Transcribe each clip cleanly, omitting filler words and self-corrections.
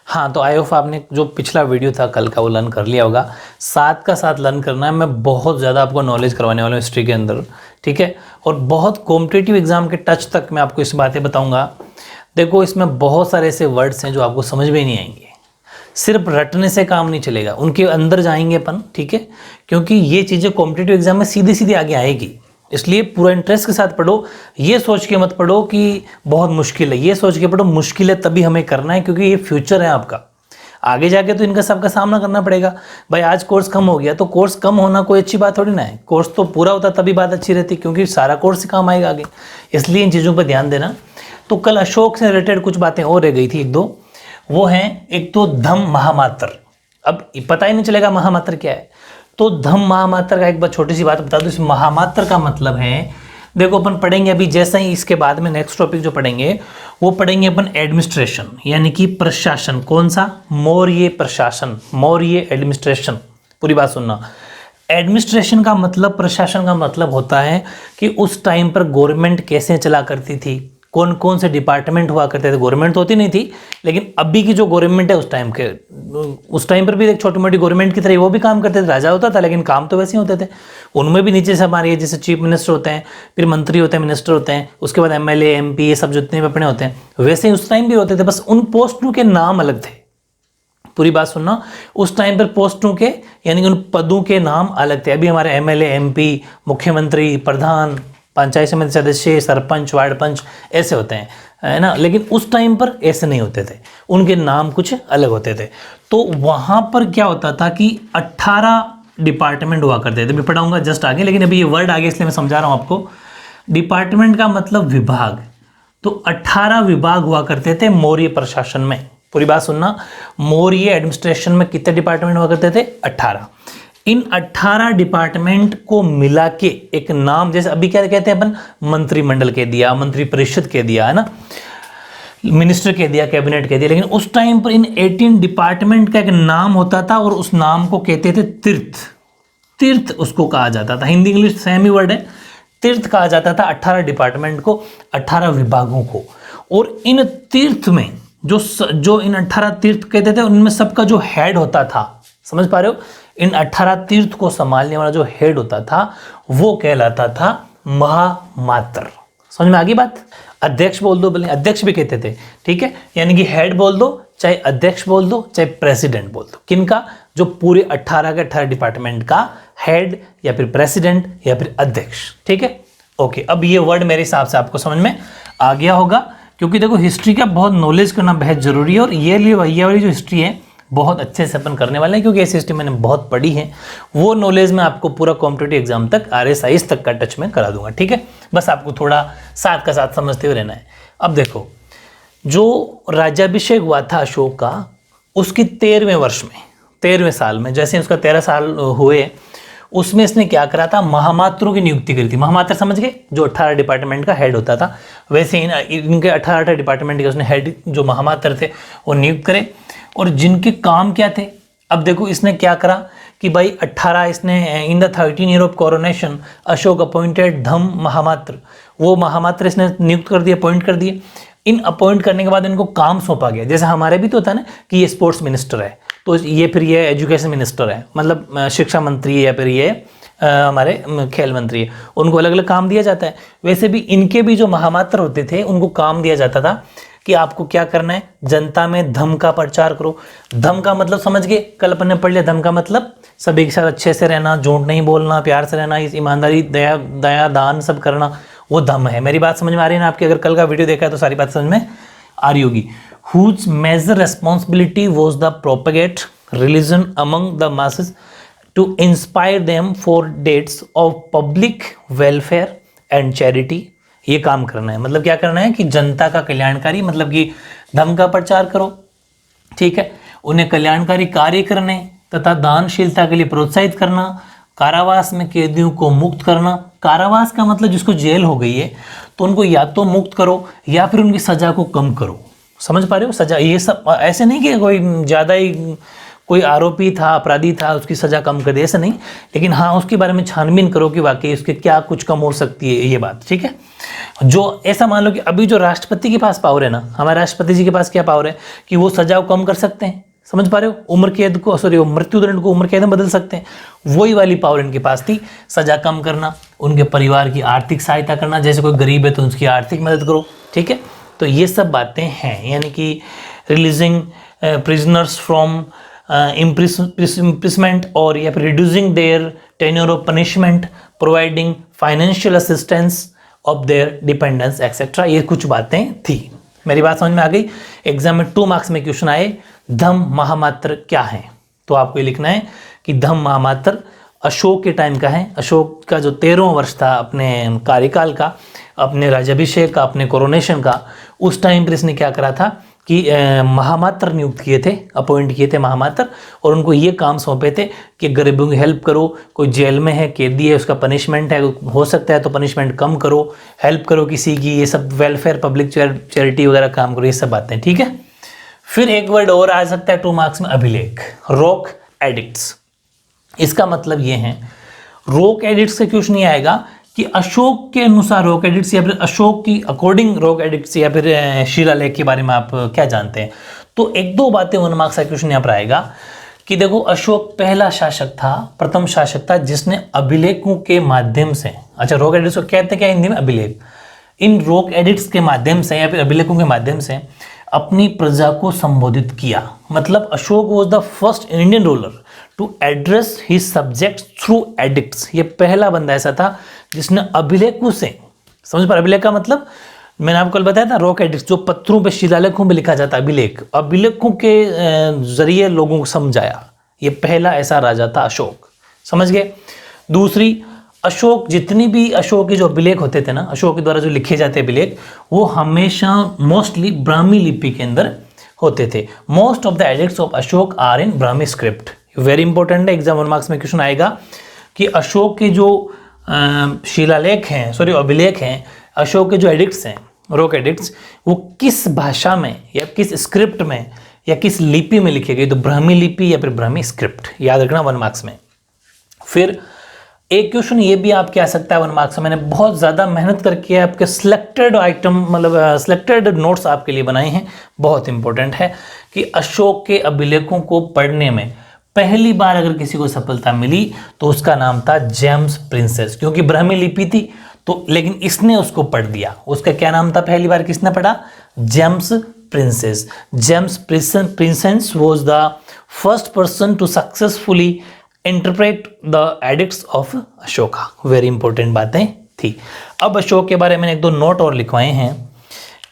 हाँ, तो I hope आपने जो पिछला वीडियो था कल का वो लर्न कर लिया होगा। साथ का साथ लर्न करना है, मैं बहुत ज़्यादा आपको नॉलेज करवाने वाला हूँ हिस्ट्री के अंदर, ठीक है। और बहुत कॉम्पिटिटिव एग्जाम के टच तक मैं आपको इस बातें बताऊँगा। देखो, इसमें बहुत सारे ऐसे वर्ड्स हैं जो आपको समझ में नहीं आएंगे, सिर्फ रटने से काम नहीं चलेगा, उनके अंदर जाएंगे अपन, ठीक है। क्योंकि ये चीज़ें कॉम्पिटिटिव एग्जाम में सीधी सीधी आगे आएगी, इसलिए पूरा इंटरेस्ट के साथ पढ़ो। ये सोच के मत पढ़ो कि बहुत मुश्किल है, ये सोच के पढ़ो मुश्किल है तभी हमें करना है, क्योंकि ये फ्यूचर है आपका। आगे जाके तो इनका सबका सामना करना पड़ेगा। भाई आज कोर्स कम हो गया तो कोर्स कम होना कोई अच्छी बात थोड़ी ना है, कोर्स तो पूरा होता तभी बात अच्छी रहती, क्योंकि सारा कोर्स ही काम आएगा आगे। इसलिए इन चीज़ों पर ध्यान देना। तो कल अशोक से रिलेटेड कुछ बातें और रह गई थी, एक दो, वो हैं एक तो धम्म महामात्र। अब पता ही नहीं चलेगा महामात्र क्या है, तो धम्म महामात्र का एक बार छोटी सी बात बता दूं। इस महामात्र का मतलब है, देखो अपन पढ़ेंगे अभी, जैसे ही इसके बाद में नेक्स्ट टॉपिक जो पढ़ेंगे वो पढ़ेंगे अपन एडमिनिस्ट्रेशन, यानी कि प्रशासन। कौन सा? मौर्य प्रशासन, मौर्य एडमिनिस्ट्रेशन। पूरी बात सुनना। एडमिनिस्ट्रेशन का मतलब, प्रशासन का मतलब होता है कि उस टाइम पर गवर्नमेंट कैसे चला करती थी, कौन कौन से डिपार्टमेंट हुआ करते थे। गवर्नमेंट तो होती नहीं थी, लेकिन अभी की जो गवर्नमेंट है उस टाइम पर भी एक छोटी मोटी गवर्नमेंट की तरह वो भी काम करते थे। राजा होता था लेकिन काम तो वैसे ही होते थे। उनमें भी नीचे से हमारे जैसे चीफ मिनिस्टर होते हैं, फिर मंत्री होते हैं, मिनिस्टर होते हैं, उसके बाद एमएलए एमपी, ये सब जितने भी अपने होते हैं, वैसे ही उस टाइम भी होते थे, बस उन पोस्टों के नाम अलग थे। पूरी बात सुनना। उस टाइम पर पोस्टों के यानी कि उन पदों के नाम अलग थे। अभी हमारे एमएलए एमपी, मुख्यमंत्री, प्रधान, पंचायत समिति सदस्य, सरपंच, वार्ड पंच ऐसे होते हैं, है ना। लेकिन उस टाइम पर ऐसे नहीं होते थे, उनके नाम कुछ अलग होते थे। तो वहाँ पर क्या होता था कि 18 डिपार्टमेंट हुआ करते थे। मैं पढ़ाऊंगा जस्ट आगे, लेकिन अभी ये वर्ड आगे इसलिए मैं समझा रहा हूँ आपको। डिपार्टमेंट का मतलब विभाग, तो 18 विभाग हुआ करते थे मौर्य प्रशासन में। पूरी बात सुनना। मौर्य एडमिनिस्ट्रेशन में कितने डिपार्टमेंट हुआ करते थे? 18। इन 18 डिपार्टमेंट को मिला के एक नाम, जैसे अभी क्या कहते हैं अपन, मंत्रिमंडल कह दिया, मंत्री परिषद कह दिया, है ना, मिनिस्टर कह दिया, कैबिनेट कह दिया। लेकिन उस टाइम पर इन 18 डिपार्टमेंट का एक नाम होता था और उस नाम को कहते थे तीर्थ। तीर्थ उसको कहा जाता था। हिंदी इंग्लिश सेम ही वर्ड है। तीर्थ कहा जाता था 18 डिपार्टमेंट को, 18 विभागों को। और इन तीर्थ में जो इन 18 तीर्थ कहते थे, उनमें सबका जो हेड होता था, समझ पा रहे हो, इन 18 तीर्थ को संभालने वाला जो हेड होता था वो कहलाता था महामात्र। समझ में आ गई बात? अध्यक्ष बोल दो, बोले अध्यक्ष भी कहते थे, ठीक है। यानी कि हेड बोल दो, चाहे अध्यक्ष बोल दो, चाहे प्रेसिडेंट बोल दो। किनका? जो पूरे 18 के 18 डिपार्टमेंट का हेड या फिर प्रेसिडेंट या फिर अध्यक्ष, ठीक है। ओके, अब ये वर्ड मेरे हिसाब से आपको समझ में आ गया होगा, क्योंकि देखो हिस्ट्री का बहुत नॉलेज करना बेहद जरूरी है। और ये वाली जो हिस्ट्री है बहुत अच्छे से अपन करने वाले हैं, क्योंकि ऐसी हिस्ट्री मैंने बहुत पढ़ी है। वो नॉलेज मैं आपको पूरा कॉम्पिटिटिव एग्जाम तक, RSI तक का टच में करा दूंगा, ठीक है। बस आपको थोड़ा साथ का साथ समझते हुए रहना है। अब देखो, जो राज्याभिषेक हुआ था अशोक का, उसकी 13वें वर्ष में, 13वें साल में, जैसे उसका 13 साल हुए, उसमें इसने क्या करा था? महामात्रों की नियुक्ति करी थी। महामात्र समझ गए? जो 18 डिपार्टमेंट का हेड होता था, वैसे इनके 18 डिपार्टमेंट के उसने हेड जो महामात्र थे वो नियुक्त करे। और जिनके काम क्या थे, अब देखो इसने क्या करा कि भाई 18 इसने in the 13 year of coronation Ashok appointed dhamma mahamatra, वो महामात्र इसने नियुक्त कर दिए, अपॉइंट कर दिए। इन अपॉइंट करने के बाद इनको काम सौंपा गया। जैसे हमारे भी तो होता है ना कि ये स्पोर्ट्स मिनिस्टर है, तो ये फिर ये एजुकेशन मिनिस्टर है, मतलब शिक्षा मंत्री है, या फिर ये हमारे खेल मंत्री है, उनको अलग अलग काम दिया जाता है। वैसे भी इनके भी जो महामात्र होते थे उनको काम दिया जाता था कि आपको क्या करना है, जनता में धम्म का प्रचार करो। धम्म का मतलब समझ गए? कल अपन ने पढ़ लिया। धम्म का मतलब सभी के साथ अच्छे से रहना, झूठ नहीं बोलना, प्यार से रहना, ईमानदारी, दया दान सब करना, वो धम्म है। मेरी बात समझ में आ रही है ना आपकी? अगर कल का वीडियो देखा है तो सारी बात समझ में आ रही होगी। Whose major responsibility was the propagate religion among the masses to inspire them for deeds of public welfare and charity। ये काम करना है, मतलब क्या करना है कि जनता का कल्याणकारी, मतलब कि धर्म का प्रचार करो, ठीक है, उन्हें कल्याणकारी कार्य करने तथा दानशीलता के लिए प्रोत्साहित करना, कारावास में कैदियों को मुक्त करना। कारावास का मतलब जिसको जेल हो गई है तो उनको या तो मुक्त करो या फिर उनकी सजा को कम करो। समझ पा रहे हो? सजा, ये सब ऐसे नहीं कि कोई ज़्यादा ही कोई आरोपी था, अपराधी था, उसकी सज़ा कम कर दे, ऐसा नहीं, लेकिन हाँ उसके बारे में छानबीन करो कि वाकई उसके क्या कुछ कम हो सकती है, ये बात, ठीक है। जो ऐसा मान लो कि अभी जो राष्ट्रपति के पास पावर है ना, हमारे राष्ट्रपति जी के पास क्या पावर है कि वो सजा को कम कर सकते हैं, समझ पा रहे हो, उम्र कैद को, सॉरी मृत्युदंड को उम्र कैद में बदल सकते हैं, वही वाली पावर इनके पास थी, सजा कम करना, उनके परिवार की आर्थिक सहायता करना, जैसे कोई गरीब है तो उसकी आर्थिक मदद करो, ठीक है। तो ये सब बातें हैं, यानी कि रिलीजिंग प्रिजनर्स फ्रॉम imprisonment और या फिर reducing there tenure of punishment, providing financial assistance of their dependence etcetera, ये कुछ बातें थी। मेरी बात समझ में आ गई। एग्जाम में 2 मार्क्स में क्वेश्चन आए, धम्म महामात्र क्या है, तो आपको ये लिखना है कि धम्म महामात्र अशोक के टाइम का है। अशोक का जो 13वां वर्ष था अपने कार्यकाल का, अपने राज्याभिषेक का, अपने कोरोनेशन का, उस टाइम पर इसने क्या करा था कि महामात्र नियुक्त किए थे, अपॉइंट किए थे महामात्र, और उनको ये काम सौंपे थे कि गरीबों की हेल्प करो, कोई जेल में है, कैदी है, उसका पनिशमेंट है, हो सकता है तो पनिशमेंट कम करो, हेल्प करो किसी की, ये सब वेलफेयर, पब्लिक चैरिटी वगैरह काम करो, ये सब बातें, ठीक है। फिर एक वर्ड और आ सकता है 2 मार्क्स में, अभिलेख, रॉक एडिक्ट्स। इसका मतलब ये है, रॉक एडिक्ट्स का क्वेश्चन नहीं आएगा कि अशोक के अनुसार रॉक एडिक्ट्स या फिर अशोक की अकॉर्डिंग रॉक एडिक्ट्स या फिर शिलालेख के बारे में आप क्या जानते हैं। तो 1-2 बातें 1 मार्क्स का क्वेश्चन यहाँ पर आएगा कि देखो, अशोक पहला शासक था, प्रथम शासक था जिसने अभिलेखों के माध्यम से, अच्छा रॉक एडिक्ट्स को कहते हैं क्या हिंदी में, अभिलेख, इन रॉक एडिक्ट्स के माध्यम से या फिर अभिलेखों के माध्यम से अपनी प्रजा को संबोधित किया। मतलब Ashok was the first Indian ruler to address his subjects through edicts. ये पहला बंदा ऐसा था जिसने अभिलेखों से, समझ पर, अभिलेख का मतलब मैंने आपको कल बताया था, रॉक एडिक्ट्स जो पत्थरों पे, शिलालेखों पे लिखा जाता है, अभिलेख, अभिलेखों के जरिए लोगों को समझाया। ये पहला ऐसा राजा था अशोक, समझ गए। दूसरी, अशोक जितनी भी अशोक के जो अभिलेख होते थे ना, अशोक के द्वारा जो लिखे जाते अभिलेख, वो हमेशा मोस्टली ब्राह्मी लिपि के अंदर होते थे। Most of the edicts of Ashok are in Brahmi script. Very important है, एग्जाम 1 मार्क्स में क्वेश्चन आएगा कि अशोक के जो शिलालेख हैं, सॉरी अभिलेख हैं, अशोक के जो एडिक्ट्स हैं, रॉक एडिक्ट्स, वो किस भाषा में या किस स्क्रिप्ट में या किस लिपि में लिखे गए, तो ब्राह्मी लिपि या फिर ब्राह्मी स्क्रिप्ट, याद रखना 1 मार्क्स में। फिर एक क्वेश्चन ये भी आपके आ सकता है 1 मार्क्स में, मैंने बहुत ज़्यादा मेहनत करके आपके सिलेक्टेड आइटम, मतलब सिलेक्टेड नोट्स आपके लिए बनाए हैं, बहुत इंपॉर्टेंट है कि अशोक के अभिलेखों को पढ़ने में पहली बार अगर किसी को सफलता मिली तो उसका नाम था जेम्स प्रिंसेस, क्योंकि ब्राह्मी लिपि थी तो, लेकिन इसने उसको पढ़ दिया। उसका क्या नाम था पहली बार किसने पढ़ा, James Prinsep. James Prinsep was the first person to successfully interpret the edicts of Ashoka. Very important बातें थी। अब अशोक के बारे में 1-2 नोट और लिखवाए हैं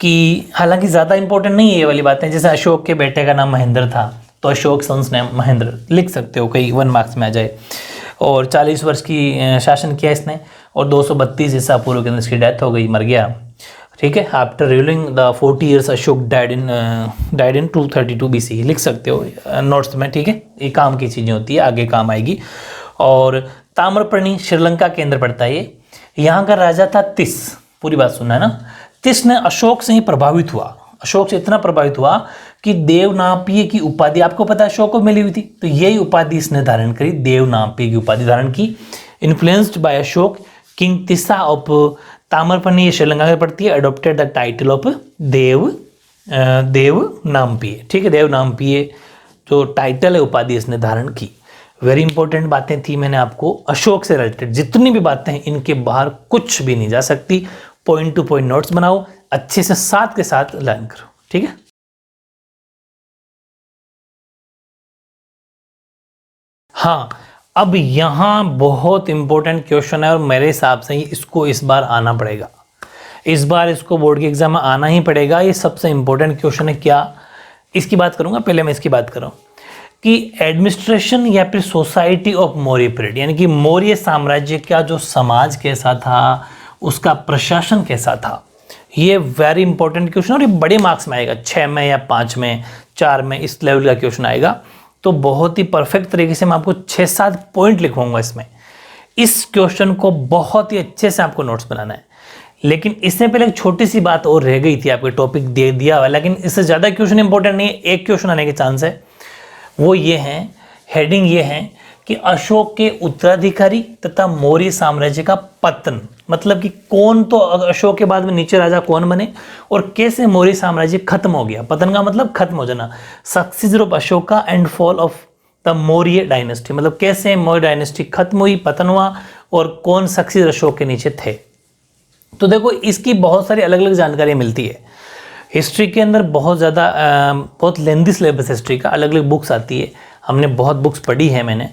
कि हालांकि ज़्यादा इंपॉर्टेंट नहीं है ये वाली बातें, जैसे अशोक के बेटे का नाम महेंद्र था तो अशोक सन्स ने महेंद्र लिख सकते हो, कहीं 1 मार्क्स में आ जाए। और 40 वर्ष की शासन किया इसने, और 232 ईसा पूर्व के अंदर इसकी डेथ हो गई, मर गया, ठीक है। After ruling the 40 years Ashok died in 232 BC, लिख सकते हो नोट्स में, ठीक है। ये काम की चीज़ें होती है, आगे काम आएगी। और ताम्रपर्णी श्रीलंका के अंदर पड़ता है ये। यहाँ का राजा था तिस, पूरी बात सुनना है ना। तिस ने अशोक से ही प्रभावित हुआ, अशोक से इतना प्रभावित हुआ कि देवनापिय की उपाधि आपको पता है अशोक को मिली हुई थी, तो यही उपाधि इसने धारण करी, देवनापिय की उपाधि धारण की। Influenced by Ashok, king Tissa of Tamraparni, Sri Lanka में पड़ती है, अडॉप्टेड द टाइटल ऑफ देवनापिय, ठीक है। देवनापिय जो टाइटल है, उपाधि इसने धारण की। वेरी इंपॉर्टेंट बातें थी, मैंने आपको अशोक से रिलेटेड जितनी भी बातें हैं इनके बाहर कुछ भी नहीं जा सकती। पॉइंट टू पॉइंट नोट्स बनाओ, अच्छे से साथ के साथ लर्न करो, ठीक है। हाँ, अब यहाँ बहुत इंपॉर्टेंट क्वेश्चन है और मेरे हिसाब से इसको इस बार आना पड़ेगा, इस बार इसको बोर्ड के एग्जाम में आना ही पड़ेगा। ये सबसे इंपॉर्टेंट क्वेश्चन है। क्या, इसकी बात करूँगा, पहले मैं इसकी बात करूँ कि एडमिनिस्ट्रेशन या फिर सोसाइटी ऑफ मौर्य पीरियड, यानी कि मौर्य साम्राज्य का जो समाज कैसा था, उसका प्रशासन कैसा था, ये वेरी इंपॉर्टेंट क्वेश्चन और ये बड़े मार्क्स में आएगा, 6 में या 5 में, 4 में, इस लेवल का क्वेश्चन आएगा। तो बहुत ही परफेक्ट तरीके से मैं आपको 6-7 पॉइंट लिखवाऊंगा इसमें। इस क्वेश्चन को बहुत ही अच्छे से आपको नोट्स बनाना है। लेकिन इससे पहले एक छोटी सी बात और रह गई थी, आपके टॉपिक दे दिया हुआ, लेकिन इससे ज़्यादा क्वेश्चन इंपॉर्टेंट नहीं है, एक क्वेश्चन आने के चांस है। वो ये हैं, हेडिंग ये है कि अशोक के उत्तराधिकारी तथा मौर्य साम्राज्य का पतन, मतलब कि कौन, तो अशोक के बाद में नीचे राजा कौन बने और कैसे मौर्य साम्राज्य खत्म हो गया। पतन का मतलब खत्म हो जाना। Success of Ashoka and fall of the Maurya dynasty, मतलब कैसे मौर्य डायनेस्टी खत्म हुई, पतन हुआ, और कौन सक्सेस अशोक के नीचे थे। तो देखो इसकी बहुत सारी अलग अलग जानकारी मिलती है। हिस्ट्री के अंदर बहुत ज़्यादा बहुत लेंथी सिलेबस हिस्ट्री का, अलग अलग बुक्स आती है, हमने बहुत बुक्स पढ़ी है मैंने।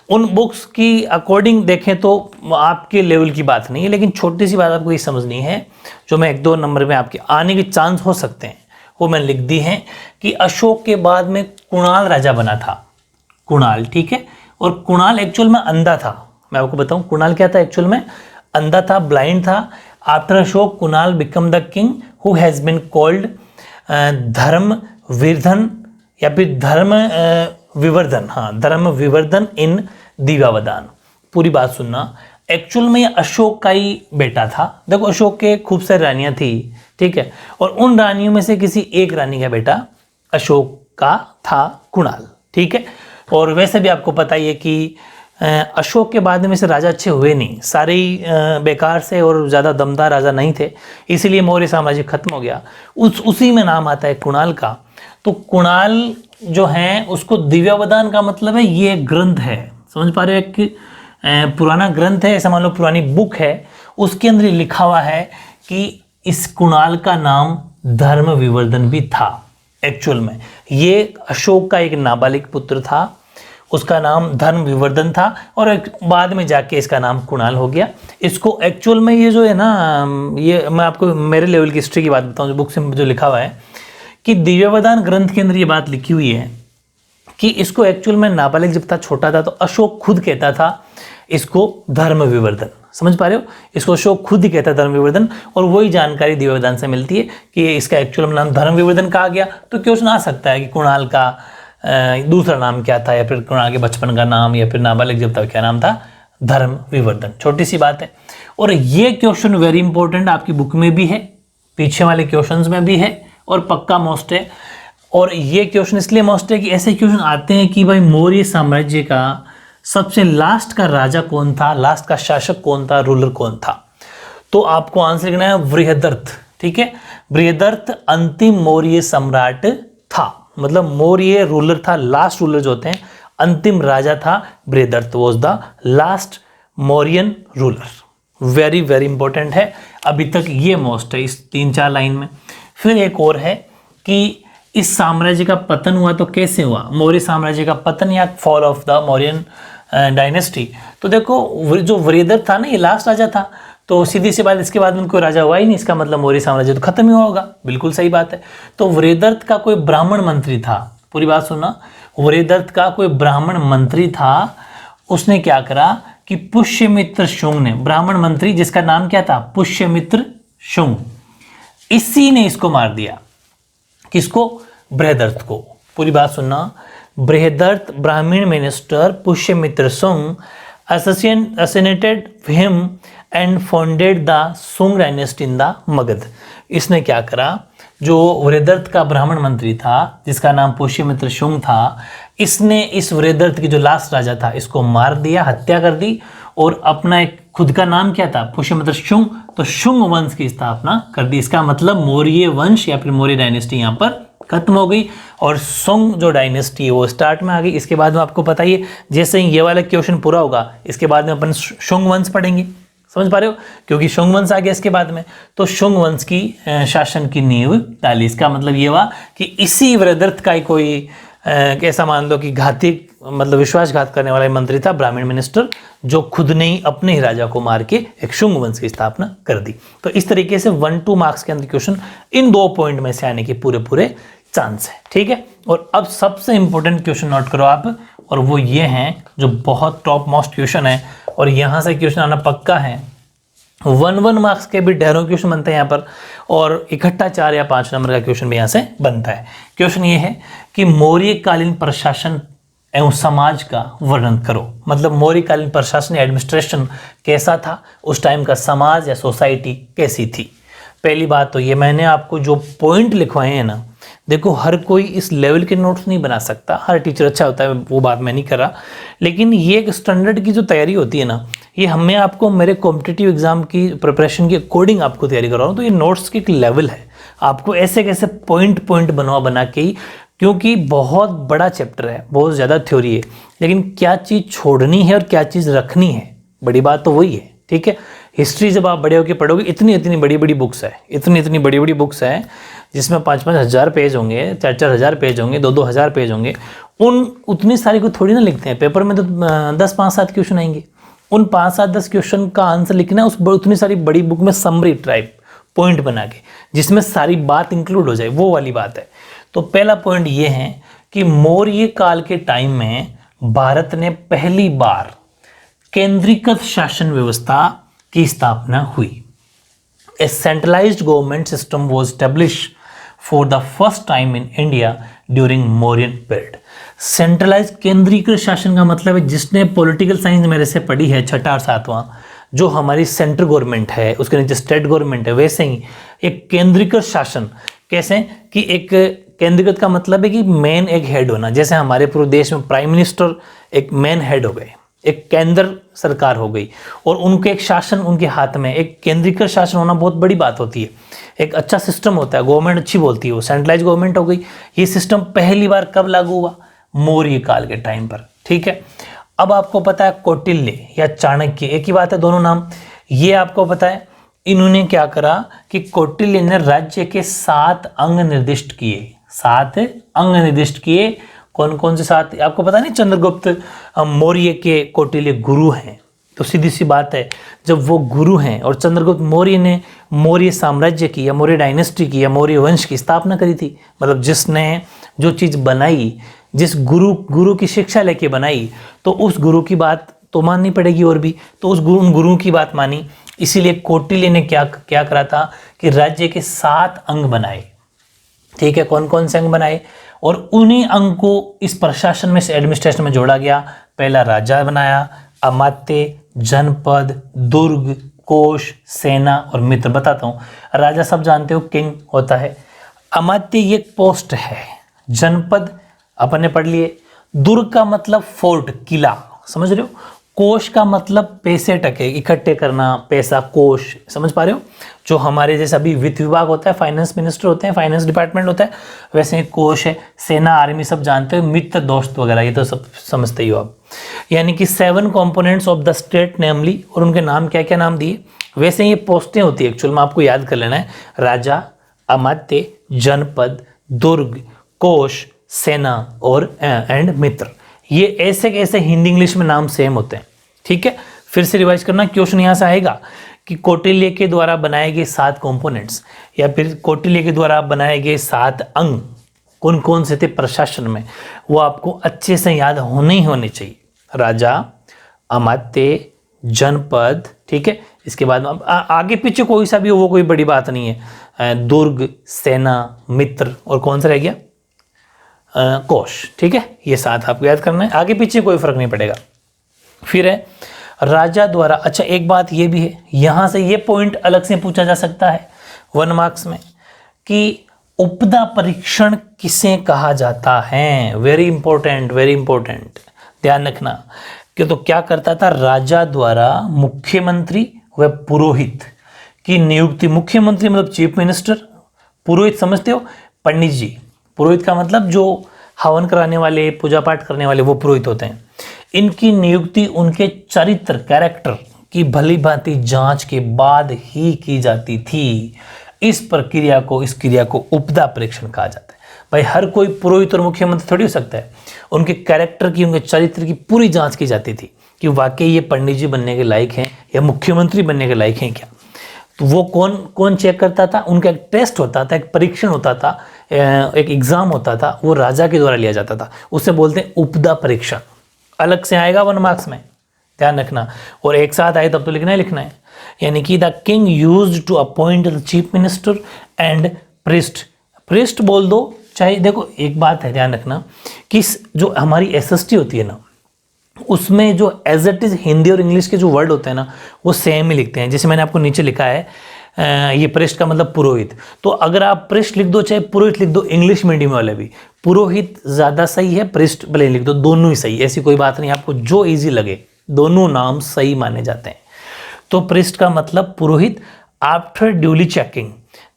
उन बुक्स की अकॉर्डिंग देखें तो आपके लेवल की बात नहीं है, लेकिन छोटी सी बात आपको ये समझनी है जो मैं 1-2 नंबर में आपके आने के चांस हो सकते हैं, वो मैंने लिख दी है कि अशोक के बाद में कुणाल राजा बना था। कुणाल, ठीक है, और कुणाल एक्चुअल में अंधा था। मैं आपको बताऊं कुणाल क्या था, एक्चुअल में अंधा था, ब्लाइंड था। After Ashok Kunal become the king who has been called धर्म विवर्धन या फिर धर्म विवर्धन, हाँ धर्म विवर्धन इन दिव्यावदान। पूरी बात सुनना, एक्चुअल में ये अशोक का ही बेटा था। देखो अशोक के खूब सारी रानियां थी, ठीक है, और उन रानियों में से किसी एक रानी का बेटा अशोक का था कुणाल, ठीक है। और वैसे भी आपको पता ही है कि अशोक के बाद में से राजा अच्छे हुए नहीं, सारे ही बेकार से और ज़्यादा दमदार राजा नहीं थे, इसीलिए मौर्य साम्राज्य खत्म हो गया। उसी में नाम आता है कुणाल का। तो कुणाल जो है उसको दिव्यावदान का मतलब है ये ग्रंथ है, समझ पा रहे हो, एक पुराना ग्रंथ है, ऐसा मान लो पुरानी बुक है, उसके अंदर लिखा हुआ है कि इस कुणाल का नाम धर्म विवर्धन भी था। एक्चुअल में ये अशोक का एक नाबालिग पुत्र था, उसका नाम धर्म विवर्धन था, और बाद में जाके इसका नाम कुणाल हो गया। इसको एक्चुअल में ये जो है ना, ये मैं आपको मेरे लेवल की हिस्ट्री की बात बताऊं, जो बुक से जो लिखा हुआ है कि दिव्यावदान ग्रंथ के अंदर ये बात लिखी हुई है कि इसको एक्चुअल में नाबालिग जब था, छोटा था, तो अशोक खुद कहता था इसको धर्म विवर्धन। समझ पा रहे हो, इसको अशोक खुद ही कहता है धर्म विवर्धन, और वही जानकारी दिव्यावदान से मिलती है कि इसका एक्चुअल में नाम धर्म विवर्धन कहा गया। तो क्वेश्चन आ सकता है कि कुणाल का दूसरा नाम क्या था, या फिर कुणाल के बचपन का नाम, या फिर नाबालिग जब तक क्या नाम था, धर्म विवर्धन। छोटी सी बात है, और ये क्वेश्चन वेरी इंपॉर्टेंट आपकी बुक में भी है, पीछे वाले क्वेश्चंस में भी है, और पक्का मोस्ट है। और ये क्वेश्चन इसलिए मोस्ट है कि ऐसे क्वेश्चन आते हैं कि भाई मौर्य साम्राज्य का सबसे लास्ट का राजा कौन था, लास्ट का शासक कौन था, रूलर कौन था। तो आपको आंसर लिखना है बृहदर्थ, ठीक है। बृहदर्थ अंतिम मौर्य सम्राट था, मतलब मौर्य रूलर था, लास्ट रूलर जो होते हैं, अंतिम राजा था Brihadratha, was the last Mauryan ruler. Very very important है, अभी तक ये मोस्ट है इस 3-4 लाइन में। फिर एक और है कि इस साम्राज्य का पतन हुआ तो कैसे हुआ, मौर्य साम्राज्य का पतन या fall of the Mauryan dynasty. तो देखो जो बृहदर्थ था ना, ये लास्ट राजा था, तो सीधी सी बात, इसके बाद में कोई राजा हुआ ही नहीं, इसका मतलब मौर्य साम्राज्य तो खत्म ही हुआ होगा। बिल्कुल सही बात है। तो बृहदर्थ का कोई ब्राह्मण मंत्री था, पूरी बात सुनना, बृहदर्थ का कोई ब्राह्मण मंत्री था, उसने क्या करा कि पुष्यमित्र शुंग ने, ब्राह्मण मंत्री जिसका नाम क्या था, पुष्यमित्र शुंग, इसी ने इसको मार दिया। किसको, बृहदर्थ को। पूरी बात सुनना, बृहदर्थ ब्राह्मण minister Pushyamitra Shunga assassinated him and founded the Sung dynasty in the Magadh. इसने क्या करा, जो बृहदर्थ का ब्राह्मण मंत्री था जिसका नाम पुष्यमित्र शुंग था, इसने इस बृहदर्थ की जो लास्ट राजा था इसको मार दिया, हत्या कर दी, और अपना एक खुद का नाम क्या था, पुष्यमित्र शुंग, तो शुंग वंश की स्थापना कर दी। इसका मतलब मौर्य वंश या फिर मौर्य डायनेस्टी यहाँ पर खत्म हो गई, और सुंग जो डायनेस्टी है वो स्टार्ट में आ गई। इसके बाद में आपको पता ही है, जैसे ही ये वाला क्वेश्चन पूरा होगा, इसके बाद में अपन शुंग वंश पढ़ेंगे। समझ पा रहे हो, क्योंकि शुंग वंश आ गया इसके बाद में, तो शुंग वंश की शासन की नींव डाली। इसका मतलब ये हुआ कि इसी बृहदर्थ का ही कोई ऐसा मान लो कि घाती, मतलब विश्वासघात करने वाला मंत्री था, ब्राह्मण मिनिस्टर, जो खुद ने ही अपने ही राजा को मार के एक शुंग वंश की स्थापना कर दी। तो इस तरीके से 1-2 मार्क्स के अंदर क्वेश्चन इन 2 पॉइंट में से आने के पूरे चांस है, ठीक है। और अब सबसे इंपॉर्टेंट क्वेश्चन नोट करो आप, और वो ये हैं जो बहुत टॉप मोस्ट क्वेश्चन है, और यहाँ से क्वेश्चन आना पक्का है। 1-1 मार्क्स के भी ढेरों क्वेश्चन बनते हैं यहाँ पर, और इकट्ठा 4 या 5 नंबर का क्वेश्चन भी यहाँ से बनता है। क्वेश्चन ये है कि मौर्यकालीन प्रशासन एवं समाज का वर्णन करो, मतलब मौर्यकालीन प्रशासन या एडमिनिस्ट्रेशन कैसा था, उस टाइम का समाज या सोसाइटी कैसी थी। पहली बात तो ये मैंने आपको जो पॉइंट लिखवाए हैं ना, देखो हर कोई इस लेवल के नोट्स नहीं बना सकता, हर टीचर अच्छा होता है, वो बात मैं नहीं कर रहा, लेकिन ये एक स्टैंडर्ड की जो तैयारी होती है ना, ये हमें आपको मेरे कॉम्पिटिटिव एग्जाम की प्रिपरेशन के अकॉर्डिंग आपको तैयारी करा रहा हूँ। तो ये नोट्स की एक लेवल है, आपको ऐसे कैसे पॉइंट पॉइंट बना के ही, क्योंकि बहुत बड़ा चैप्टर है, बहुत ज़्यादा थ्योरी है, लेकिन क्या चीज़ छोड़नी है और क्या चीज़ रखनी है, बड़ी बात तो वही है। ठीक है, हिस्ट्री जब आप बड़े होकर पढ़ोगे, इतनी इतनी बड़ी बड़ी बुक्स है, इतनी बड़ी बड़ी बुक्स है, जिसमें 5-5 हज़ार पेज होंगे, 4-4 हज़ार पेज होंगे, 2-2 हज़ार पेज होंगे। उतनी सारी को थोड़ी ना लिखते हैं पेपर में, तो 10 5-7 क्वेश्चन आएंगे, उन 5-7-10 क्वेश्चन का आंसर लिखना है उस उतनी सारी बड़ी बुक में, समरी टाइप पॉइंट बना के, जिसमें सारी बात इंक्लूड हो जाए, वो वाली बात है। तो पहला पॉइंट ये है कि मौर्य काल के टाइम में भारत ने पहली बार केंद्रीकृत शासन व्यवस्था की स्थापना हुई। A centralized government system was established for the first time in India during Mauryan period. Centralise केंद्रीकृत शासन का मतलब है, जिसने पॉलिटिकल साइंस मेरे से पढ़ी है 6ठा और 7वां, जो हमारी सेंट्रल गवर्नमेंट है उसके नीचे स्टेट गवर्नमेंट है, वैसे ही एक केंद्रीकृत शासन कैसे कि एक केंद्रीकृत का मतलब है कि मेन एक हेड होना, जैसे हमारे पूरे देश में प्राइम मिनिस्टर एक मेन हेड हो गए, एक केंद्र सरकार हो गई, और उनके एक शासन उनके हाथ में, एक केंद्रीकृत शासन होना बहुत बड़ी बात होती है, एक अच्छा सिस्टम होता है, गवर्नमेंट अच्छी बोलती है, वो सेंट्रलाइज गवर्नमेंट हो गई। ये सिस्टम पहली बार कब लागू हुआ? मौर्य काल के टाइम पर। ठीक है, अब आपको पता है कौटिल्य या चाणक्य एक ही बात है, दोनों नाम। ये आपको पता है इन्होंने क्या करा कि कौटिल्य ने राज्य के 7 अंग निर्दिष्ट किए, 7 अंग निर्दिष्ट किए। कौन कौन से 7 आपको पता नहीं? चंद्रगुप्त मौर्य के कौटिल्य गुरु हैं, तो सीधी सी बात है, जब वो गुरु हैं और चंद्रगुप्त मौर्य ने मौर्य साम्राज्य की या मौर्य डायनेस्टी की या मौर्य वंश की स्थापना करी थी, मतलब जिसने जो चीज़ बनाई, जिस गुरु की शिक्षा लेके बनाई, तो उस गुरु की बात तो माननी पड़ेगी और भी, तो उन गुरु की बात मानी। इसीलिए कौटिल्य ने क्या करा था कि राज्य के 7 अंग बनाए। ठीक है, कौन कौन से अंग बनाए? और उन्हीं अंग को इस प्रशासन में से एडमिनिस्ट्रेशन में जोड़ा गया। पहला राजा बनाया, अमात्य, जनपद, दुर्ग, कोश, सेना और मित्र। बताता हूँ, राजा सब जानते हो किंग होता है, अमात्य ये पोस्ट है, जनपद अपन ने पढ़ लिए, दुर्ग का मतलब फोर्ट किला, समझ रहे हो, कोश का मतलब पैसे टके इकट्ठे करना, पैसा कोश, समझ पा रहे हो, जो हमारे जैसे अभी वित्त विभाग होता है, फाइनेंस मिनिस्टर होते हैं, फाइनेंस डिपार्टमेंट होता है, वैसे ही कोश है, सेना आर्मी सब जानते हो, मित्र दोस्त वगैरह ये तो सब समझते ही हो आप। यानी कि 7 कंपोनेंट्स ऑफ द स्टेट नेमली, और उनके नाम क्या क्या नाम दिए, वैसे ये पोस्टें होती है एक्चुअल में, आपको याद कर लेना है, राजा, अमात्य, जनपद, दुर्ग, कोश, सेना और एंड मित्र। ये ऐसे कैसे हिंदी इंग्लिश में नाम सेम होते हैं। ठीक है, फिर से रिवाइज करना, क्वेश्चन यहाँ से आएगा कि कौटिल्य के द्वारा बनाए गए 7 कंपोनेंट्स या फिर कौटिल्य के द्वारा बनाए गए 7 अंग कौन कौन से थे प्रशासन में, वो आपको अच्छे से याद होने ही होने चाहिए। राजा, अमात्य, जनपद, ठीक है, इसके बाद आगे पीछे कोई सा भी हो वो कोई बड़ी बात नहीं है, दुर्ग, सेना, मित्र और कौन सा रह गया, कोश। ठीक है, ये 7 आपको याद करना है, आगे पीछे कोई फर्क नहीं पड़ेगा। फिर है राजा द्वारा, अच्छा एक बात ये भी है, यहाँ से ये पॉइंट अलग से पूछा जा सकता है 1 मार्क्स में कि उपदा परीक्षण किसे कहा जाता है। वेरी इंपॉर्टेंट, वेरी इंपॉर्टेंट, ध्यान रखना कि तो क्या करता था, राजा द्वारा मुख्यमंत्री व पुरोहित की नियुक्ति, मुख्यमंत्री मतलब चीफ मिनिस्टर, पुरोहित समझते हो, पंडित जी, पुरोहित का मतलब जो हवन कराने वाले, पूजा पाठ करने वाले, वो पुरोहित होते हैं। इनकी नियुक्ति उनके चरित्र, कैरेक्टर की भली भांति जांच के बाद ही की जाती थी। इस प्रक्रिया को, इस क्रिया को उपदा परीक्षण कहा जाता है। भाई हर कोई पुरोहित और मुख्यमंत्री थोड़ी हो सकता है, उनके कैरेक्टर की, उनके चरित्र की पूरी जांच की जाती थी कि वाकई ये पंडित जी बनने के लायक हैं या मुख्यमंत्री बनने के लायक हैं क्या। तो वो कौन चेक करता था, उनका एक टेस्ट होता था, एक परीक्षण होता था, एक एग्जाम होता था, वो राजा के द्वारा लिया जाता था, उसे बोलते हैं उपदा परीक्षण। अलग से आएगा 1 मार्क्स में, ध्यान रखना, और एक साथ आए तब तो लिखना ही लिखना है। यानी कि the king used to appoint the chief minister and priest, priest बोल दो चाहे, देखो एक बात है ध्यान रखना कि जो हमारी एसएसटी होती है ना, उसमें जो एज इट इज हिंदी और इंग्लिश के जो वर्ड होते हैं ना, वो सेम ही लिखते हैं। जैसे मैंने आपको नीचे लिखा है, ये पृष्ठ का मतलब पुरोहित। तो अगर आप पृष्ठ लिख दो चाहे पुरोहित लिख दो, इंग्लिश मीडियम वाले भी पुरोहित ज़्यादा सही है, पृष्ठ भले लिख दो, दोनों ही सही, ऐसी कोई बात नहीं, आपको जो ईजी लगे दोनों नाम सही माने जाते हैं। तो पृष्ठ का मतलब पुरोहित। After duly checking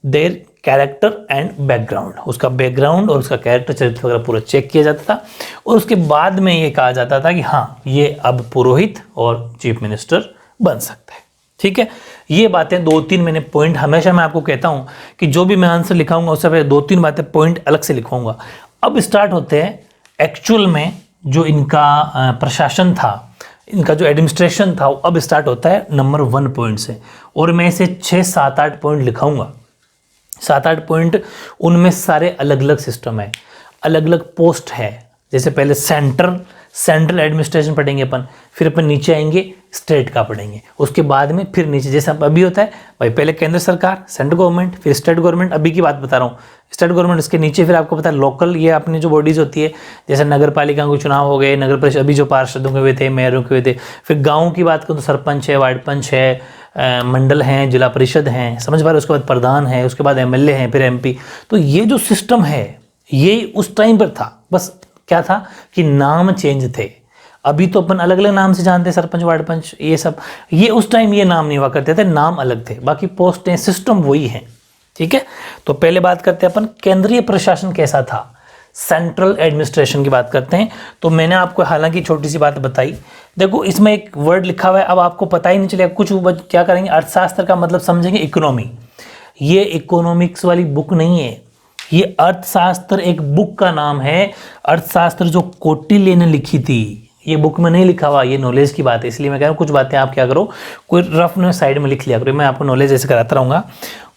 their character and background, उसका बैकग्राउंड और उसका कैरेक्टर चरित्र वगैरह पूरा चेक किया जाता था और उसके बाद में ये कहा जाता था कि हाँ ये अब पुरोहित और चीफ मिनिस्टर बन सकता है। ठीक है, ये बातें 2-3 मैंने पॉइंट, हमेशा मैं आपको कहता हूं कि जो भी मैं आंसर लिखाऊंगा उससे पहले 2-3 बातें पॉइंट अलग से लिखवाऊंगा। अब स्टार्ट होते हैं एक्चुअल में जो इनका प्रशासन था, इनका जो एडमिनिस्ट्रेशन था, अब स्टार्ट होता है नंबर 1 पॉइंट से, और मैं इसे 6-7-8 पॉइंट लिखाऊंगा। 7-8 पॉइंट, उनमें सारे अलग अलग सिस्टम है, अलग अलग पोस्ट है। जैसे पहले सेंट्रल एडमिनिस्ट्रेशन पढ़ेंगे अपन, फिर अपन नीचे आएंगे स्टेट का पढ़ेंगे, उसके बाद में फिर नीचे जैसे अभी होता है भाई, पहले केंद्र सरकार सेंट्रल गवर्नमेंट, फिर स्टेट गवर्नमेंट, अभी की बात बता रहा हूँ स्टेट गवर्नमेंट, इसके नीचे फिर आपको पता है लोकल, ये अपनी जो बॉडीज होती है, जैसे नगर पालिका के चुनाव हो गए, नगर परिषद अभी जो पार्षदों के हुए थे, मेयरों के हुए थे, फिर गाँव की बात करूँ तो सरपंच है, वार्ड पंच है, मंडल हैं, जिला परिषद हैं, समझ पा रहे, उसके बाद प्रधान है, उसके बाद एमएलए हैं, फिर एमपी। तो ये जो सिस्टम है ये उस टाइम पर था, बस क्या था कि नाम चेंज थे। अभी तो अपन अलग अलग नाम से जानते हैं, सरपंच, वार्ड पंच, ये सब, ये उस टाइम ये नाम नहीं हुआ करते थे, नाम अलग थे, बाकी पोस्टें सिस्टम वही है। ठीक है, तो पहले बात करते हैं अपन केंद्रीय प्रशासन कैसा था, सेंट्रल एडमिनिस्ट्रेशन की बात करते हैं। तो मैंने आपको हालांकि छोटी सी बात बताई, देखो इसमें एक वर्ड लिखा हुआ है, अब आपको पता ही नहीं चलेगा कुछ, क्या करेंगे, अर्थशास्त्र का मतलब समझेंगे इकोनॉमी। ये इकोनॉमिक्स वाली बुक नहीं है, ये अर्थशास्त्र एक बुक का नाम है। अर्थशास्त्र जो कौटिल्य ने लिखी थी, ये बुक में नहीं लिखा हुआ, ये नॉलेज की बात है, इसलिए मैं कह रहा हूँ कुछ बातें आप क्या करो, कोई रफ में साइड में लिख लिया करो, मैं आपको नॉलेज ऐसे कराता रहूँगा।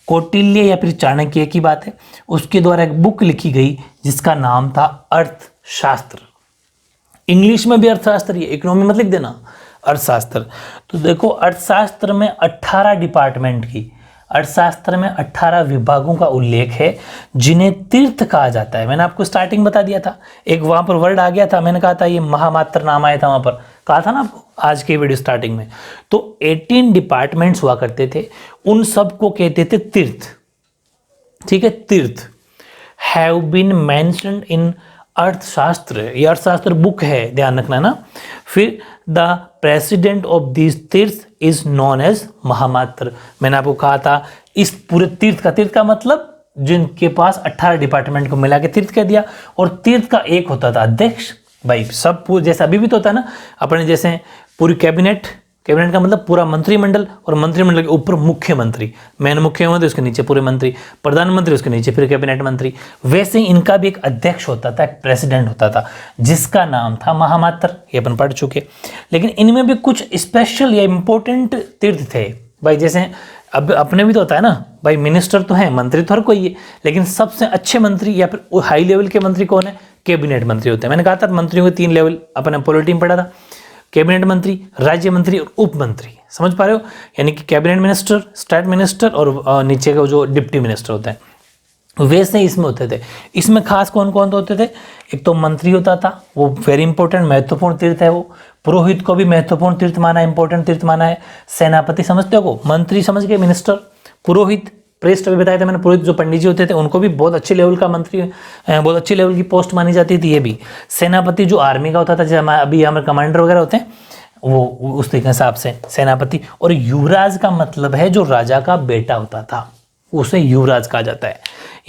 कौटिल्य या फिर चाणक्य की बात है, उसके द्वारा एक बुक लिखी गई जिसका नाम था अर्थशास्त्र। इंग्लिश में भी अर्थशास्त्र, ये इकोनॉमी मत लिख देना, अर्थशास्त्र। तो देखो अर्थशास्त्र में 18 डिपार्टमेंट की, अर्थशास्त्र में 18 विभागों का उल्लेख है जिन्हें तीर्थ कहा जाता है। मैंने आपको स्टार्टिंग बता दिया था, एक वहां पर वर्ड आ गया था, मैंने कहा था ये महामात्र नाम आया था, वहां पर कहा था ना आपको आज के वीडियो स्टार्टिंग में। तो 18 डिपार्टमेंट्स हुआ करते थे, उन सब को कहते थे तीर्थ। ठीक है, तीर्थ हैव बीन मेंशन्ड इन अर्थशास्त्र, ये अर्थशास्त्र बुक है, ध्यान रखना ना। फिर द प्रेसिडेंट ऑफ दिस तीर्थ इज नॉन एज महामात्र। मैंने आपको कहा था इस पूरे तीर्थ का मतलब जिनके पास 18 डिपार्टमेंट को मिला के तीर्थ कह दिया, और तीर्थ का एक होता था अध्यक्ष। भाई सब जैसे अभी भी तो होता है ना अपने, जैसे पूरी कैबिनेट का मतलब पूरा मंत्रिमंडल, और मंत्रिमंडल के ऊपर मुख्यमंत्री, मेन मुख्यमंत्री, उसके नीचे पूरे मंत्री, प्रधानमंत्री, उसके नीचे फिर कैबिनेट मंत्री। वैसे ही इनका भी एक अध्यक्ष होता था, एक प्रेसिडेंट होता था, जिसका नाम था महामात्र, ये अपन पढ़ चुके। लेकिन इनमें भी कुछ स्पेशल या इंपॉर्टेंट तीर्थ थे भाई, जैसे अब अपने भी तो होता है ना भाई, मिनिस्टर तो है, मंत्री तो हर कोई है, लेकिन सबसे अच्छे मंत्री या फिर हाई लेवल के मंत्री कौन है, कैबिनेट मंत्री होते हैं। मैंने कहा था मंत्रियों के 3 लेवल, अपने पॉलिटी में पढ़ा था, कैबिनेट मंत्री, राज्य मंत्री और उप मंत्री, समझ पा रहे हो, यानी कि कैबिनेट मिनिस्टर, स्टेट मिनिस्टर और नीचे का जो डिप्टी मिनिस्टर होते हैं, वैसे इसमें होते थे। इसमें खास कौन कौन होते थे, एक तो मंत्री होता था, वो वेरी इंपॉर्टेंट महत्वपूर्ण तीर्थ है वो। पुरोहित को भी महत्वपूर्ण तीर्थ माना है, इंपॉर्टेंट तीर्थ माना है। सेनापति समझते हो, मंत्री समझ गए, मिनिस्टर, पुरोहित, प्रेस्ट अभी बताया था मैंने, पुरोहित जो पंडित जी होते थे उनको भी बहुत अच्छे लेवल का मंत्री, बहुत अच्छी लेवल की पोस्ट मानी जाती थी। ये भी सेनापति जो आर्मी का होता था, जैसे अभी हमारे कमांडर वगैरह होते हैं, वो उस तरीके हिसाब से सेनापति। और युवराज का मतलब है जो राजा का बेटा होता था, उसे युवराज कहा जाता है।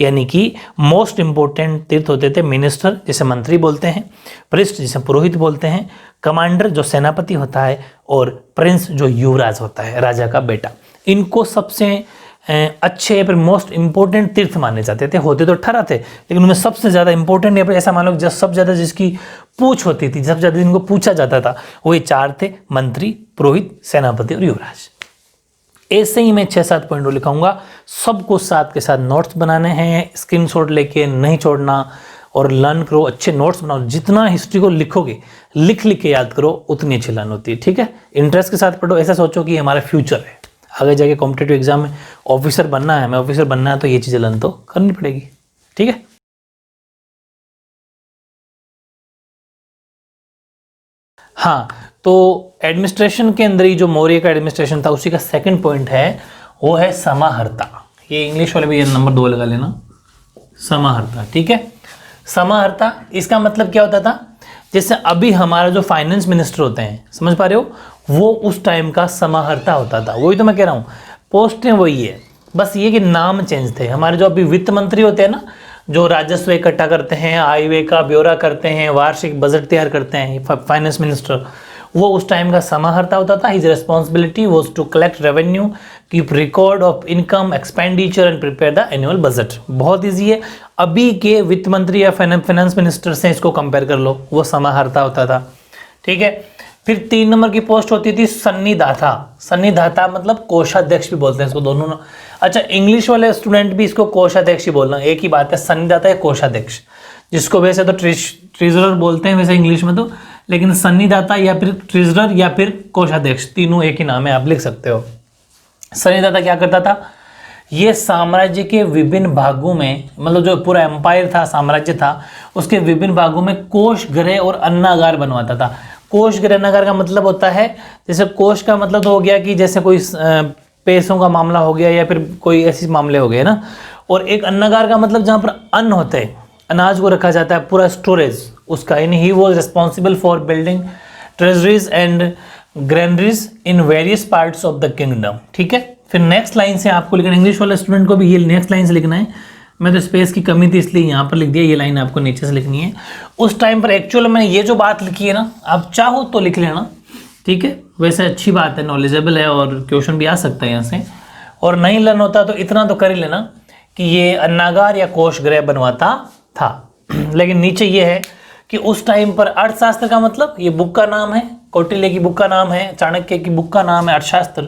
यानी कि मोस्ट इंपोर्टेंट तीर्थ होते थे मिनिस्टर, जिसे मंत्री बोलते हैं, प्रिस्ट जिसे पुरोहित बोलते हैं, कमांडर जो सेनापति होता है, और प्रिंस जो युवराज होता है, राजा का बेटा। इनको सबसे अच्छे या फिर मोस्ट इंपोर्टेंट तीर्थ माने जाते थे। होते तो 18 थे, लेकिन उनमें सबसे ज्यादा इंपोर्टेंट या फिर ऐसा मान लो जब सबसे ज्यादा जिसकी पूछ होती थी, सबसे ज्यादा जिनको पूछा जाता था, वो ये 4 थे, मंत्री, पुरोहित, सेनापति और युवराज। ऐसे ही मैं 6-7 पॉइंट लिखाऊंगा, सबको साथ के साथ नोट्स बनाने हैं, स्क्रीनशॉट लेके नहीं छोड़ना, और लर्न करो, अच्छे नोट्स बनाओ। जितना हिस्ट्री को लिखोगे, लिख के याद करो, उतनी अच्छी लर्न होती है। ठीक है, इंटरेस्ट के साथ पढ़ो, ऐसा सोचो कि हमारा फ्यूचर है, आगे जाके कॉम्पिटेटिव एग्जाम में ऑफिसर बनना है, हमें ऑफिसर बनना है, तो ये चीज़ें लर्न तो करनी पड़ेगी। ठीक है, हाँ, तो एडमिनिस्ट्रेशन के अंदर ही जो मौर्य का एडमिनिस्ट्रेशन था, उसी का सेकंड पॉइंट है, वो है समाहर्ता। ये इंग्लिश वाले भी ये नंबर 2 लगा लेना, समाहर्ता। ठीक है, समाहर्ता इसका मतलब क्या होता था, जैसे अभी हमारा जो फाइनेंस मिनिस्टर होते हैं, समझ पा रहे हो, वो उस टाइम का समाहर्ता होता था। वही तो मैं कह रहा हूँ, पोस्टें वही है, बस ये कि नाम चेंज थे। हमारे जो अभी वित्त मंत्री होते हैं ना, जो राजस्व इकट्ठा करते हैं, आय व्यय का ब्यौरा करते हैं, वार्षिक बजट तैयार करते हैं, फाइनेंस मिनिस्टर, वो उस टाइम का समाहर्ता होता था। His responsibility was to collect revenue, keep record of income expenditure and prepare the annual budget. बहुत ईजी है, अभी के वित्त मंत्री या फाइनेंस मिनिस्टर से इसको कंपेयर कर लो, वो समाहर्ता होता था। ठीक है, फिर 3 नंबर की पोस्ट होती थी सन्निधाता। सन्निधाता मतलब कोषाध्यक्ष भी बोलते हैं इसको, दोनों। अच्छा, इंग्लिश वाले स्टूडेंट भी इसको कोषाध्यक्ष ही बोलना, एक ही बात है, सन्निधाता या कोषाध्यक्ष, जिसको वैसे तो ट्रेजरर बोलते हैं वैसे इंग्लिश में तो, लेकिन सन्निधाता या फिर ट्रेजरर या फिर कोषाध्यक्ष, तीनों एक ही नाम है, आप लिख सकते हो। सन्निधाता क्या करता था, ये साम्राज्य के विभिन्न भागों में, मतलब जो पूरा एम्पायर था, साम्राज्य था, उसके विभिन्न भागों में कोष गृह और अन्नागार बनवाता था। कोष गृह अन्नागार का मतलब होता है, जैसे कोष का मतलब तो हो गया कि जैसे कोई पैसों का मामला हो गया या फिर कोई ऐसे मामले हो गए ना, और एक अन्नागार का मतलब जहाँ पर अन्न होते हैं, अनाज को रखा जाता है, पूरा स्टोरेज उसका। यानी he was responsible for building treasuries and granaries in various parts of the kingdom. ठीक है, फिर नेक्स्ट लाइन से आपको लिखना, इंग्लिश वाले स्टूडेंट को भी ये नेक्स्ट लाइन से लिखना है। मैं तो स्पेस की कमी थी इसलिए यहाँ पर लिख दिया, ये लाइन आपको नीचे से लिखनी है। उस टाइम पर एक्चुअल में ये जो बात लिखी है ना, आप चाहो तो लिख लेना, ठीक है, वैसे अच्छी बात है, नॉलेजेबल है और क्वेश्चन भी आ सकता है यहाँ से। और नहीं लर्न होता तो इतना तो कर ही लेना कि ये अन्नागार या कोष गृह बनवाता था। लेकिन नीचे ये है कि उस टाइम पर अर्थशास्त्र का मतलब, ये बुक का नाम है, कौटिल्य की बुक का नाम है, चाणक्य की बुक का नाम है अर्थशास्त्र।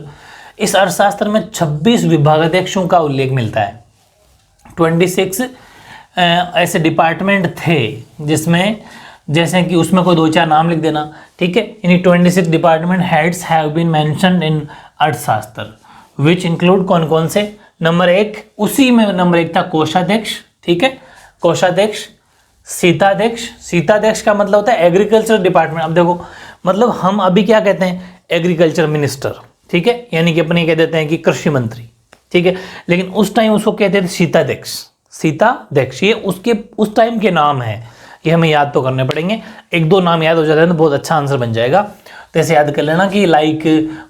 इस अर्थशास्त्र में 26 विभागाध्यक्षों का उल्लेख मिलता है। 26 ऐसे डिपार्टमेंट थे जिसमें, जैसे कि उसमें कोई 2-4 नाम लिख देना। ठीक है, यानी 26 department heads have been mentioned in Arthashastra, which include कौन कौन से। नंबर 1, उसी में नंबर 1 था कोषाध्यक्ष। ठीक है, कोषाध्यक्ष, सीताध्यक्ष। सीताध्यक्ष का मतलब होता है एग्रीकल्चर डिपार्टमेंट। अब देखो, मतलब हम अभी क्या कहते हैं, एग्रीकल्चर मिनिस्टर। ठीक है, यानी कि अपने कह देते हैं कि कृषि मंत्री। ठीक है, लेकिन उस टाइम उसको कहते थे सीताध्यक्ष। सीताध्यक्ष ये उसके उस टाइम के नाम है, ये हमें याद तो करने पड़ेंगे। 1-2 नाम याद हो जाते हैं तो बहुत अच्छा आंसर बन जाएगा। तो ऐसे याद कर लेना कि लाइक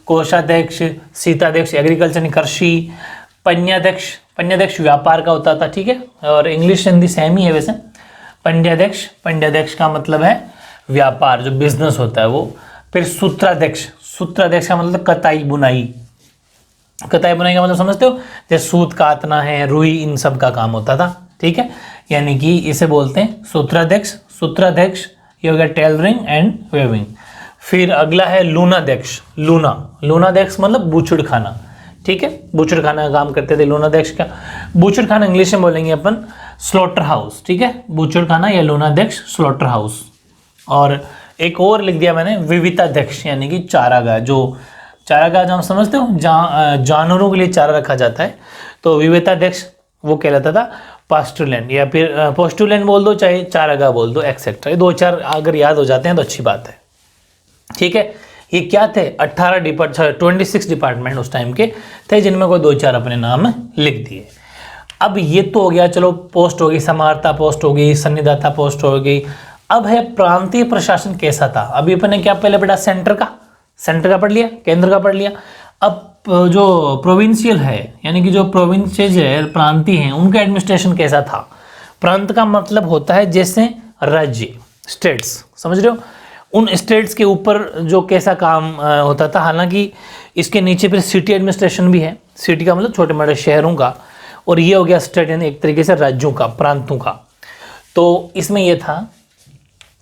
कोषाध्यक्ष, सीताध्यक्ष एग्रीकल्चर कृषि, पन्याध्यक्ष, पन्याध्यक्ष व्यापार का होता था। ठीक है, और इंग्लिश हिंदी सेम ही है वैसे। पंड्याध्यक्ष, पंड्याध्यक्ष का मतलब है व्यापार, जो बिजनेस होता है वो। फिर सूत्राध्यक्ष, सूत्राध्यक्ष का मतलब कताई बुनाई। कताई बुनाई का मतलब समझते हो, जैसे सूत काटना है, रुई, इन सब का काम होता था। ठीक है, यानी कि इसे बोलते हैं सूत्राध्यक्ष। सूत्राध्यक्ष ये हो गया टेलरिंग एंड वेविंग। फिर अगला है लूनाध्यक्ष। लूना, लूनाध्यक्ष मतलब बूचड़ खाना। ठीक है, बूचड़ खाना का काम करते थे लूनाध्यक्ष का। बूचड़ खाना इंग्लिश में बोलेंगे अपन स्लॉटर हाउस। ठीक है, बूचड़ खाना या लूनाध्यक्ष स्लॉटर हाउस। और एक और लिख दिया मैंने विविताध्यक्ष, यानी कि चारागाह। जो चारागाह जो हम समझते हो, जहाँ जानवरों के लिए चारा रखा जाता है, तो विविताध्यक्ष वो कहलाता था। पास्टुलेंट या फिर पोस्टुलेंट बोल दो, चाहे चारागाह बोल दो, एक्सेट्रा। ये 2-4 अगर याद हो जाते हैं तो अच्छी बात है। ठीक है, ये क्या थे, 26 डिपार्टमेंट उस टाइम के थे, जिनमें कोई 2-4 अपने नाम लिख दिए। अब ये तो हो गया, चलो पोस्ट हो गई, समाहर्ता पोस्ट हो गई, सन्निधाता पोस्ट हो गई। अब है प्रांतीय प्रशासन कैसा था। अभी अपने क्या पहले पढ़ा, सेंटर का पढ़ लिया, केंद्र का पढ़ लिया। अब जो प्रोविंशियल है, यानी कि जो प्रोविंसेज है, प्रांतीय हैं, उनका एडमिनिस्ट्रेशन कैसा था। प्रांत का मतलब होता है जैसे राज्य, स्टेट्स, समझ रहे हो, उन स्टेट्स के ऊपर जो कैसा काम होता था। हालांकि इसके नीचे फिर सिटी एडमिनिस्ट्रेशन भी है। सिटी का मतलब छोटे मोटे शहरों का, और ये हो गया स्टेट, यानी एक तरीके से राज्यों का, प्रांतों का। तो इसमें यह था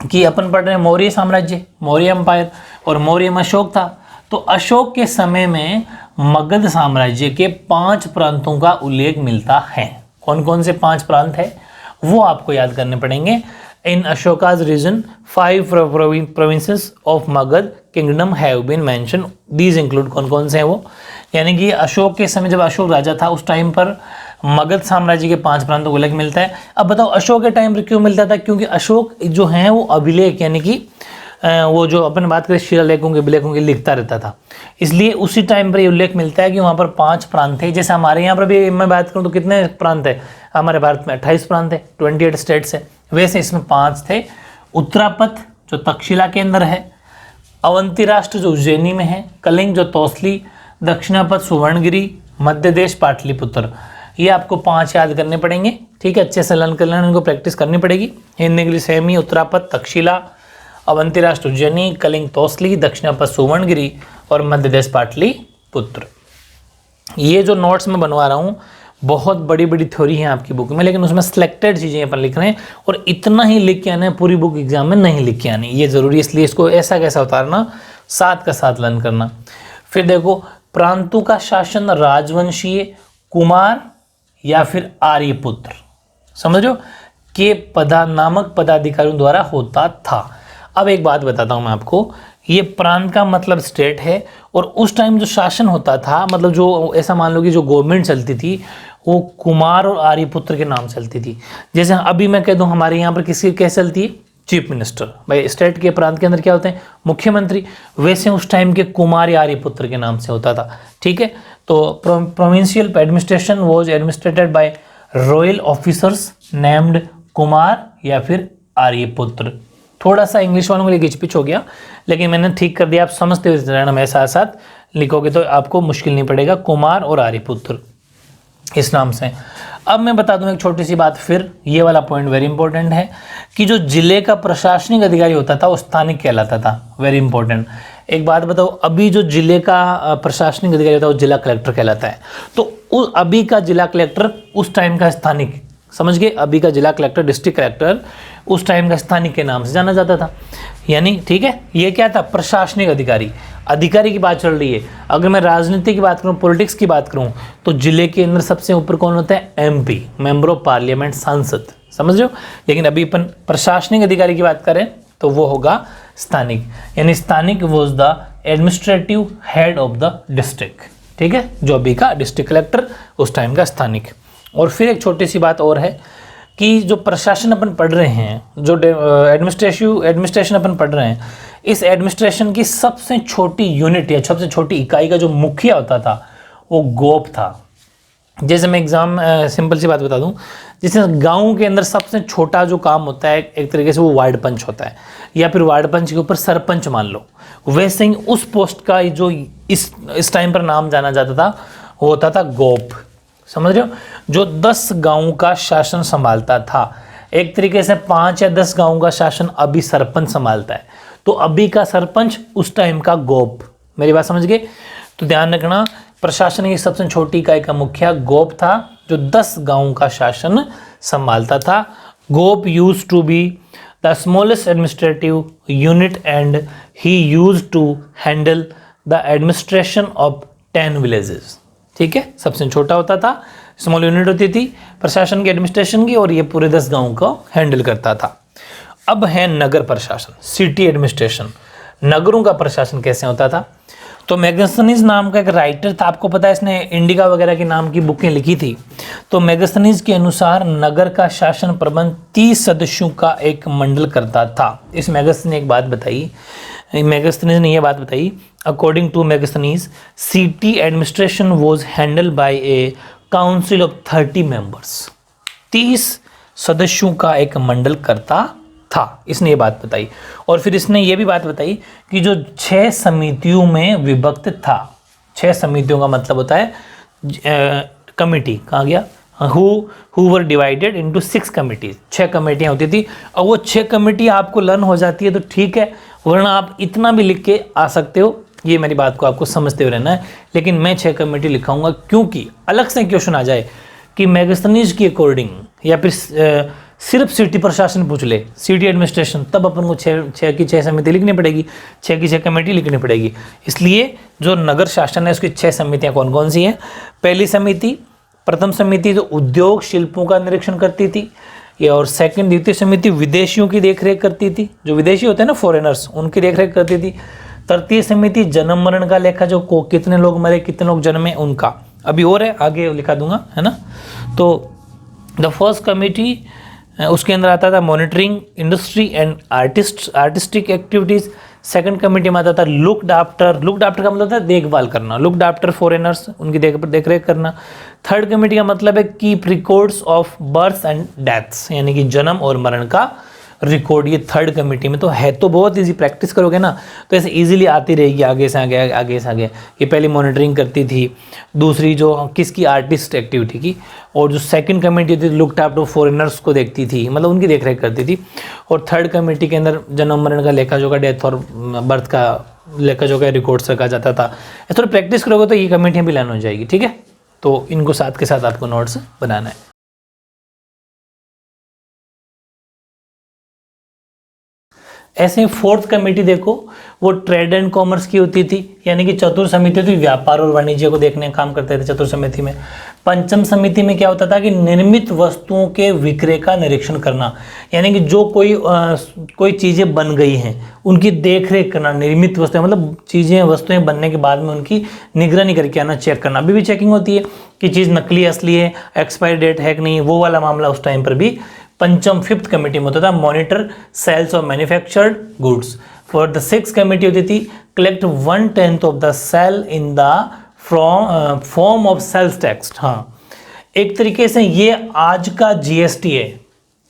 कि अपन पढ़ रहे हैं मौर्य साम्राज्य, मौर्य एम्पायर, और मौर्य में अशोक था। तो अशोक के समय में मगध साम्राज्य के 5 प्रांतों का उल्लेख मिलता है। कौन कौन से 5 प्रांत है वो आपको याद करने पड़ेंगे। In Ashoka's region 5 provinces of Magadha kingdom have been mention. These include, कौन कौन से हैं वो, यानी कि अशोक के समय जब अशोक राजा था उस टाइम पर मगध साम्राज्य के 5 प्रांतों को उल्लेख मिलता है। अब बताओ अशोक के टाइम पर क्यों मिलता था, क्योंकि अशोक जो हैं वो अभिलेख, यानी कि वो जो अपन बात करें शिलालेखों के विलेखों की लिखता रहता था, इसलिए उसी टाइम पर ये उल्लेख मिलता है कि वहाँ पर 5 प्रांत थे। जैसे हमारे यहाँ पर भी मैं बात करूँ तो कितने प्रांत है हमारे भारत में, 28 प्रांत है, 28 स्टेट्स है। वैसे इसमें 5 थे, उत्तरापथ जो तक्षशिला के अंदर है, अवंती राष्ट्र जो उज्जैनी में है, कलिंग जो तौसली, दक्षिणापथ सुवर्णगिरी, मध्य देश पाटलिपुत्र। ये आपको 5 याद करने पड़ेंगे, ठीक है, अच्छे से लर्न कर लेना, इनको प्रैक्टिस करनी पड़ेगी। हिंदी इंग्लिश सेम ही, उत्तरापथ तक्षशिला, अवंती राष्ट्र उज्जैनी, कलिंग तौसली, दक्षिणापथ सुवर्णगिरी और मध्य देश पाटलिपुत्र। ये जो नोट्स मैं बनवा रहा हूँ बहुत बड़ी बड़ी थ्योरी है आपकी बुक में, लेकिन उसमें सिलेक्टेड चीज़ें अपन लिख रहे हैं और इतना ही लिख के आना है, पूरी बुक एग्जाम में नहीं लिख के आनी, ये ज़रूरी है। इसलिए इसको ऐसा कैसा उतारना, साथ का साथ लर्न करना। फिर देखो, प्रांतों का शासन राजवंशीय, कुमार या फिर आर्यपुत्र, समझो, के नामक पदाधिकारियों द्वारा होता था। अब एक बात बताता हूँ मैं आपको, ये प्रांत का मतलब स्टेट है, और उस टाइम जो शासन होता था, मतलब जो ऐसा मान लो कि जो गवर्नमेंट चलती थी वो कुमार और आर्यपुत्र के नाम चलती थी। जैसे अभी मैं कह दूं हमारे यहाँ पर किसकी कैसे चलती है, चीफ मिनिस्टर, भाई स्टेट के प्रांत के अंदर क्या होते हैं, मुख्यमंत्री, वैसे उस टाइम के कुमार या आर्यपुत्र के नाम से होता था, ठीक है। तो provincial administration was administered by royal officers named Kumar या फिर आर्यपुत्र। थोड़ा सा इंग्लिश वालों के लिए गिचपिच हो गया, लेकिन मैंने ठीक कर दिया, आप समझते हुए रहना, मेरे साथ साथ लिखोगे तो आपको मुश्किल नहीं पड़ेगा, कुमार और आर्यपुत्र इस नाम से। अब मैं बता दूं एक छोटी सी बात, फिर ये वाला पॉइंट वेरी इंपॉर्टेंट है कि जो जिले का प्रशासनिक अधिकारी होता था वो स्थानिक कहलाता था, वेरी इंपॉर्टेंट। एक बात बताओ, अभी जो जिले का प्रशासनिक अधिकारी होता है वो जिला कलेक्टर कहलाता है, तो अभी का जिला कलेक्टर उस टाइम का स्थानिक, समझ गए, अभी का जिला कलेक्टर, डिस्ट्रिक्ट कलेक्टर उस टाइम का स्थानिक के नाम से जाना जाता था, यानी ठीक है। ये क्या था, प्रशासनिक अधिकारी, अधिकारी की बात चल रही है। अगर मैं राजनीति की बात करूं, पॉलिटिक्स की बात करूं, तो जिले के अंदर सबसे ऊपर कौन होता है, एमपी, मेंबर ऑफ पार्लियामेंट, सांसद, समझ रहे हो। लेकिन अभी अपन प्रशासनिक अधिकारी की बात करें तो वो होगा स्थानिक, यानी स्थानिक was the administrative head of the district, ठीक है, जो अभी का डिस्ट्रिक्ट कलेक्टर उस टाइम का स्थानिक। और फिर एक छोटी सी बात और है कि जो प्रशासन अपन पढ़ रहे हैं, जो एडमिनिस्ट्रेशन अपन पढ़ रहे हैं, इस एडमिनिस्ट्रेशन की सबसे छोटी यूनिट या सबसे छोटी इकाई का जो मुखिया होता था वो गोप था। जैसे मैं सिंपल सी बात बता दूं, जैसे गांव के अंदर सबसे छोटा जो काम होता है एक तरीके से वो वार्ड पंच होता है, या फिर वार्ड पंच के ऊपर सरपंच मान लो, वैसे ही उस पोस्ट का जो इस टाइम पर नाम जाना जाता था वो होता था गोप, समझ रहे हो, जो 10 गांव का शासन संभालता था। एक तरीके से 5 या 10 गांव का शासन अभी सरपंच संभालता है, तो अभी का सरपंच उस टाइम का गोप, मेरी बात समझ गए। तो ध्यान रखना, प्रशासन की सबसे छोटी इकाई का मुखिया गोप था, जो 10 गांव का शासन संभालता था। Gopa used to be the smallest administrative unit and he used to handle the administration of 10 villages, ठीक है, सबसे छोटा होता था, स्मॉल यूनिट होती थी प्रशासन की, एडमिनिस्ट्रेशन की, और ये पूरे 10 गांव को हैंडल करता था। अब है नगर प्रशासन, सिटी एडमिनिस्ट्रेशन, नगरों का प्रशासन कैसे होता था। तो मैगस्थनीज नाम का एक राइटर था, आपको पता है इसने इंडिका वगैरह के नाम की बुकें लिखी थी। तो मैगस्थनीज के अनुसार नगर का शासन प्रबंध 30 सदस्यों का एक मंडल करता था। इस मैगस्थनी ने एक बात बताई, मैगस्थनीज ने यह बात बताई, according to Megasthenes city administration was handled by a council of 30 members, 30 सदस्यों का एक मंडल करता था, इसने ये बात बताई। और फिर इसने ये भी बात बताई कि जो 6 समितियों में विभक्त था, 6 समितियों का मतलब होता है कमिटी, कहाँ गया, who were divided into 6 committees, 6 कमेटियाँ होती थी। और वो 6 कमेटी आपको लर्न हो जाती है तो ठीक है, वरना आप इतना भी लिख के आ सकते हो, ये मेरी बात को आपको समझते हुए रहना है। लेकिन मैं 6 कमेटी लिखाऊंगा क्योंकि अलग से क्वेश्चन आ जाए कि मैगस्थनीज की अकॉर्डिंग, या फिर सिर्फ सिटी प्रशासन पूछ ले, सिटी एडमिनिस्ट्रेशन, तब अपन को 6 की 6 समिति लिखनी पड़ेगी, 6 की 6 कमेटी लिखनी पड़ेगी। इसलिए जो नगर शासन है उसकी 6 समितियाँ कौन कौन सी हैं। पहली समिति, प्रथम समिति जो उद्योग शिल्पों का निरीक्षण करती थी, ये, और सेकंड द्वितीय समिति विदेशियों की देखरेख करती थी, जो विदेशी होते हैं ना फॉरेनर्स, उनकी देखरेख करती थी। तृतीय समिति जन्म मरण का लेखा, जो कितने लोग मरे कितने लोग जन्मे उनका, अभी और है आगे लिखा दूंगा, है ना। तो द फर्स्ट कमिटी उसके अंदर आता था monitoring industry and artistic activities. Second committee में आता था लुक्ड आफ्टर का मतलब था देखभाल करना, लुक्ड आफ्टर फॉरेनर्स, उनकी देख रेख करना। थर्ड कमेटी का मतलब है keep records of birth and deaths, यानी कि जन्म और मरण का रिकॉर्ड, ये थर्ड कमेटी में। तो है तो बहुत इजी, प्रैक्टिस करोगे ना तो ऐसे इजीली आती रहेगी, आगे से आगे। ये पहले मॉनिटरिंग करती थी, दूसरी जो किसकी आर्टिस्ट एक्टिविटी की, और जो सेकंड कमेटी थी लुक्ड आफ्टर फॉरेनर्स को देखती थी, मतलब उनकी देखरेख करती थी। और थर्ड कमेटी के अंदर जन्म मरण का लेखा जोखा, डेथ और बर्थ का लेखा जोखा रिकॉर्ड्स रखा जाता था। थोड़ा प्रैक्टिस करोगे तो ये कमेटियाँ भी लर्न हो जाएगी, ठीक है। तो इनको साथ के साथ आपको नोट्स बनाना है। ऐसे ही फोर्थ कमेटी देखो, वो ट्रेड एंड कॉमर्स की होती थी, यानी कि चतुर्थ समिति थी, व्यापार और वाणिज्य को देखने का काम करते थे चतुर्थ समिति में। पंचम समिति में क्या होता था कि निर्मित वस्तुओं के विक्रय का निरीक्षण करना, यानी कि जो कोई चीज़ें बन गई हैं उनकी देख रेख करना। निर्मित वस्तुएं मतलब चीज़ें वस्तुएं बनने के बाद में उनकी निगरानी करके आना, चेक करना। अभी भी चेकिंग होती है कि चीज़ नकली असली है, एक्सपायरी डेट है कि नहीं, वो वाला मामला उस टाइम पर भी पंचम फिफ्थ कमेटी में होता था। Monitor sales of manufactured goods. For the six committee होती थी collect 1/10 of the sale in the form of sales tax. हाँ, एक तरीके से ये आज का जीएसटी है,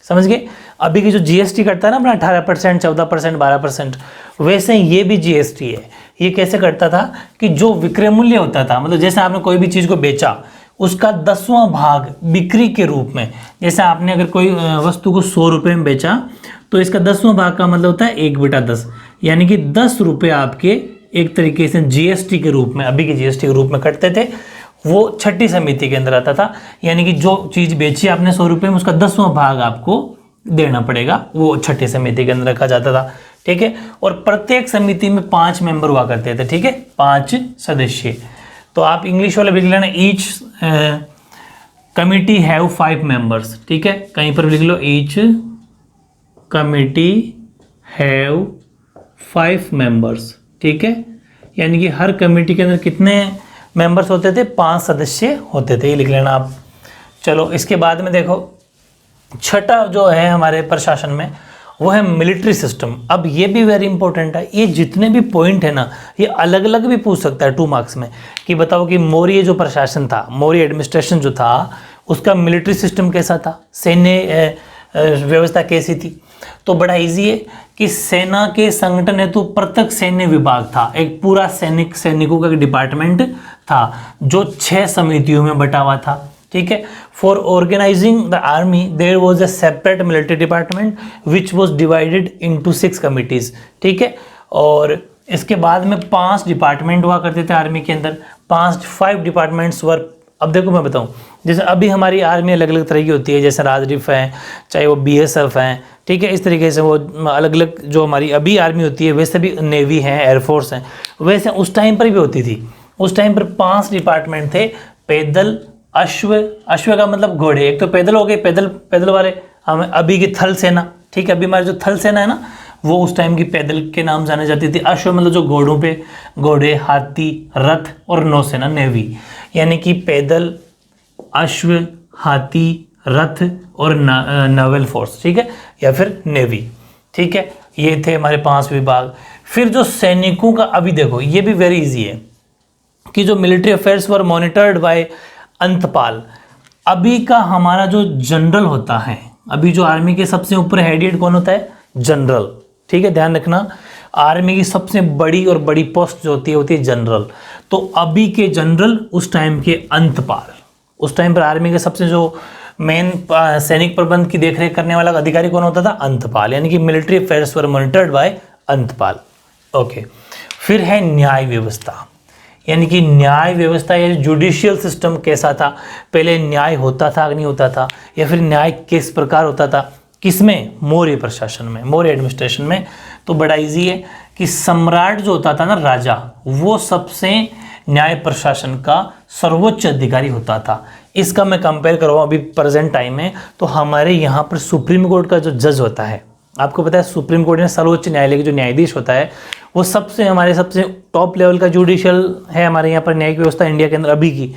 समझ गए। अभी की जो जीएसटी करता है ना अपना 18%, 14%, 12%, वैसे ये भी जीएसटी है। ये कैसे करता था कि जो विक्रय मूल्य होता था, मतलब जैसे आपने कोई भी चीज़ को बेचा, उसका 10वां भाग बिक्री के रूप में, जैसे आपने अगर कोई वस्तु को 100 रुपये में बेचा तो इसका 10वां भाग का मतलब होता है 1/10, यानी कि 10 रुपये आपके एक तरीके से जीएसटी के रूप में, अभी के जीएसटी के रूप में कटते थे। वो छठी समिति के अंदर आता था, यानी कि जो चीज़ बेची आपने 100 रुपये में, उसका 10वां भाग आपको देना पड़ेगा, वो छठी समिति के अंदर रखा जाता था, ठीक है। और प्रत्येक समिति में 5 मेंबर हुआ करते थे, ठीक है, 5 सदस्य। तो आप इंग्लिश वाले लिख लेना, ईच कमिटी हैव 5 मेंबर्स, ठीक है, कहीं पर लिख लो ईच कमिटी हैव 5 मेंबर्स, ठीक है। यानी कि हर कमेटी के अंदर कितने मेंबर्स होते थे? 5 सदस्य होते थे, ये लिख लेना आप। चलो इसके बाद में देखो, छठा जो है हमारे प्रशासन में वो है मिलिट्री सिस्टम। अब ये भी वेरी इंपॉर्टेंट है, ये जितने भी पॉइंट है ना, ये अलग अलग भी पूछ सकता है 2 मार्क्स में, कि बताओ कि मौर्य जो प्रशासन था, मौर्य एडमिनिस्ट्रेशन जो था, उसका मिलिट्री सिस्टम कैसा था, सैन्य व्यवस्था कैसी थी। तो बड़ा इजी है कि सेना के संगठन हेतु पृथक सैन्य विभाग था, एक पूरा सैनिकों का डिपार्टमेंट था जो 6 समितियों में बटा हुआ था, ठीक है। For organising the army there was a separate military department which was divided into 6 committees, ठीक है। और इसके बाद में 5 डिपार्टमेंट हुआ करते थे आर्मी के अंदर, 5 डिपार्टमेंट्स वर। अब देखो मैं बताऊं, जैसे अभी हमारी आर्मी अलग अलग तरह की होती है, जैसे राजरिफ है, चाहे वो बीएसएफ है, ठीक है, इस तरीके से वो अलग अलग जो हमारी अभी आर्मी होती है, वैसे भी नेवी है, एयरफोर्स है, वैसे उस टाइम पर भी होती थी। उस टाइम पर 5 डिपार्टमेंट थे, पैदल, अश्व का मतलब घोड़े, एक तो पैदल हो गए, पैदल वाले, हमें अभी की थल सेना, ठीक है, अभी हमारी जो थल सेना है ना, वो उस टाइम की पैदल के नाम जाने जाती थी। अश्व मतलब जो घोड़ों पे, घोड़े, हाथी, रथ, और नौसेना नेवी, यानी कि पैदल, अश्व, हाथी, रथ और नावल फोर्स, ठीक है, या फिर नेवी, ठीक है। ये थे हमारे 5 विभाग। फिर जो सैनिकों का, अभी देखो ये भी वेरी इजी है कि जो military affairs were monitored by Antapal. अभी का हमारा जो जनरल होता है, अभी जो आर्मी के सबसे ऊपर हेड कौन होता है? जनरल, ठीक है, ध्यान रखना। आर्मी की सबसे बड़ी पोस्ट जो होती है जनरल। तो अभी के जनरल, उस टाइम के अंतपाल। उस टाइम पर आर्मी के सबसे जो मेन सैनिक प्रबंध की देखरेख करने वाला अधिकारी कौन होता था? अंतपाल, यानी कि military affairs were monitored by Antapal. Okay, फिर है न्याय व्यवस्था, यानी कि न्याय व्यवस्था या जुडिशियल सिस्टम कैसा था, पहले न्याय होता था कि नहीं होता था, या फिर न्याय किस प्रकार होता था, किसमें? मौर्य प्रशासन में, मौर्य एडमिनिस्ट्रेशन में। तो बड़ा इजी है कि सम्राट जो होता था ना, राजा, वो सबसे न्याय प्रशासन का सर्वोच्च अधिकारी होता था। इसका मैं कंपेयर करूँ अभी प्रेजेंट टाइम में, तो हमारे यहाँ पर सुप्रीम कोर्ट का जो जज होता है, आपको पता है सुप्रीम कोर्ट में सर्वोच्च न्यायालय के जो न्यायाधीश होता है, वो सबसे टॉप लेवल का जुडिशियल है हमारे यहाँ पर न्यायिक व्यवस्था इंडिया के अंदर अभी की।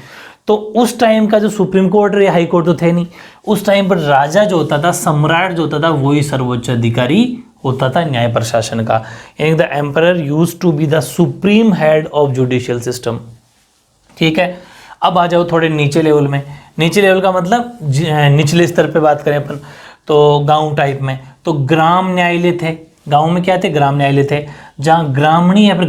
तो तो उस टाइम का जो सुप्रीम कोर्ट या हाई कोर्ट तो थे नहीं, उस टाइम पर राजा जो होता था, सम्राट जो होता था, वही सर्वोच्च अधिकारी होता था न्याय प्रशासन का। यानी the emperor used to be the supreme head of judicial system. ठीक है, अब आ जाओ थोड़े नीचे लेवल में। नीचे लेवल का मतलब निचले स्तर पे बात करें अपन तो गांव टाइप में, तो ग्राम न्यायालय थे। गांव में क्या थे? ग्राम न्यायालय थे, जहां ग्रामणी या फिर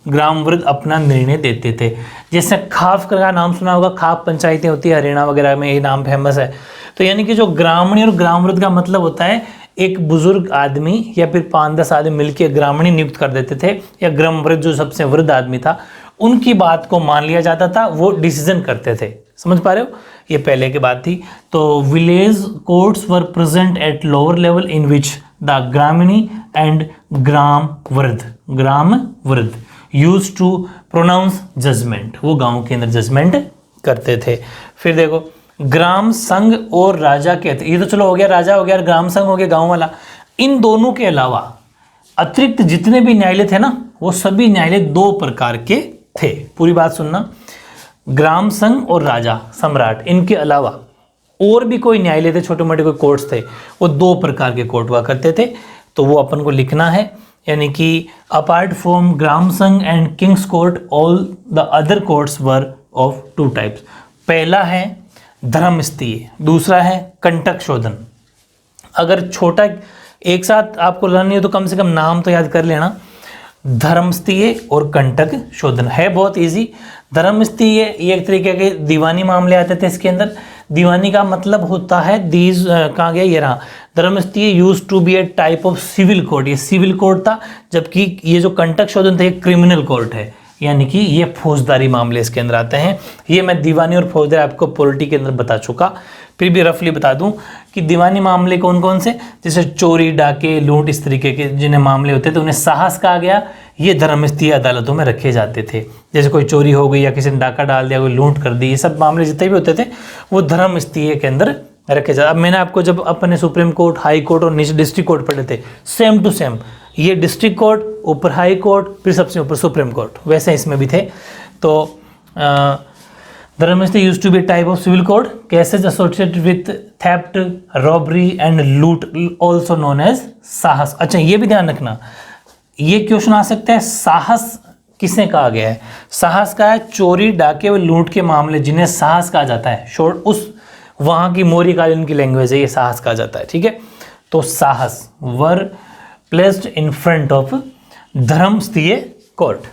ग्राम वृद्ध अपना निर्णय देते थे। जैसे खाप का नाम सुना होगा, खाप पंचायतें होती है हरियाणा वगैरह में, ये नाम फेमस है। तो यानी कि जो ग्रामणी और ग्राम वृद्ध का मतलब होता है एक बुजुर्ग आदमी या फिर 5-10 आदमी मिलकर ग्रामणी नियुक्त कर देते थे, या ग्राम वृद्ध जो सबसे वृद्ध आदमी था उनकी बात को मान लिया जाता था, वो डिसीजन करते थे। समझ पा रहे हो? ये पहले की बात थी। तो village courts were present at lower level in which the gramini and gram vriddha used to pronounce judgement, वो गांव के अंदर जजमेंट करते थे। फिर देखो ग्राम संघ और राजा के, ये तो चलो हो गया, राजा हो गया और ग्राम संघ हो गया गांव वाला। इन दोनों के अलावा अतिरिक्त जितने भी न्यायालय थे ना, वो सभी न्यायालय 2 प्रकार के थे। पूरी बात सुनना, ग्राम संघ और राजा सम्राट, इनके अलावा और भी कोई न्यायालय थे, छोटे मोटे कोई कोर्ट्स थे, वो 2 प्रकार के कोर्ट हुआ करते थे। तो वो अपन को लिखना है, यानी कि अपार्ट फ्रॉम ग्राम संघ and Kings court all the other courts were of 2 types. पहला है धर्मस्थीय, दूसरा है कंटक शोधन। अगर छोटा एक साथ आपको लर्न हो तो कम से कम नाम तो याद कर लेना, धर्मस्थीय और कंटक शोधन है बहुत इजी। धर्मस्थीय ये एक तरीके के दीवानी मामले आते थे इसके अंदर। दीवानी का मतलब होता है दीज, कहाँ गया ये रहा, dharmasthiya used to be a type of civil court, ये सिविल कोर्ट था, जबकि ये जो कंटक शोधन था ये क्रिमिनल कोर्ट है, यानी कि ये फौजदारी मामले इसके अंदर आते हैं। ये मैं दीवानी और फौजदारी आपको पॉलिटी के अंदर बता चुका, फिर भी रफली बता दूं कि दीवानी मामले कौन कौन से, जैसे चोरी, डाके, लूट, इस तरीके के जिन्हें मामले होते थे उन्हें साहस कहा गया। ये धर्मस्थीय अदालतों में रखे जाते थे। जैसे कोई चोरी हो गई या किसी ने डाका डाल दिया, कोई लूट कर दी, ये सब मामले जितने भी होते थे वो धर्मस्थीय के अंदर रखे जाते। अब मैंने आपको जब अपने सुप्रीम कोर्ट, हाई कोर्ट और नीचे डिस्ट्रिक्ट कोर्ट पढ़े थे, सेम टू सेम ये डिस्ट्रिक्ट कोर्ट, ऊपर हाई कोर्ट, फिर सबसे ऊपर सुप्रीम कोर्ट, वैसे इसमें भी थे। तो dharmasthiya used to be type of civil code, cases associated with theft, robbery and loot, also known as sahas. अच्छा ये भी ध्यान रखना, ये क्वेश्चन आ सकता है, साहस किसे कहा गया है? साहस का है चोरी, डाके व लूट के मामले जिन्हें साहस कहा जाता है, शोर उस वहाँ की मौर्यकालीन की लैंग्वेज है, ये साहस कहा जाता है। ठीक है, तो sahas were placed in front of dharmasthiya court.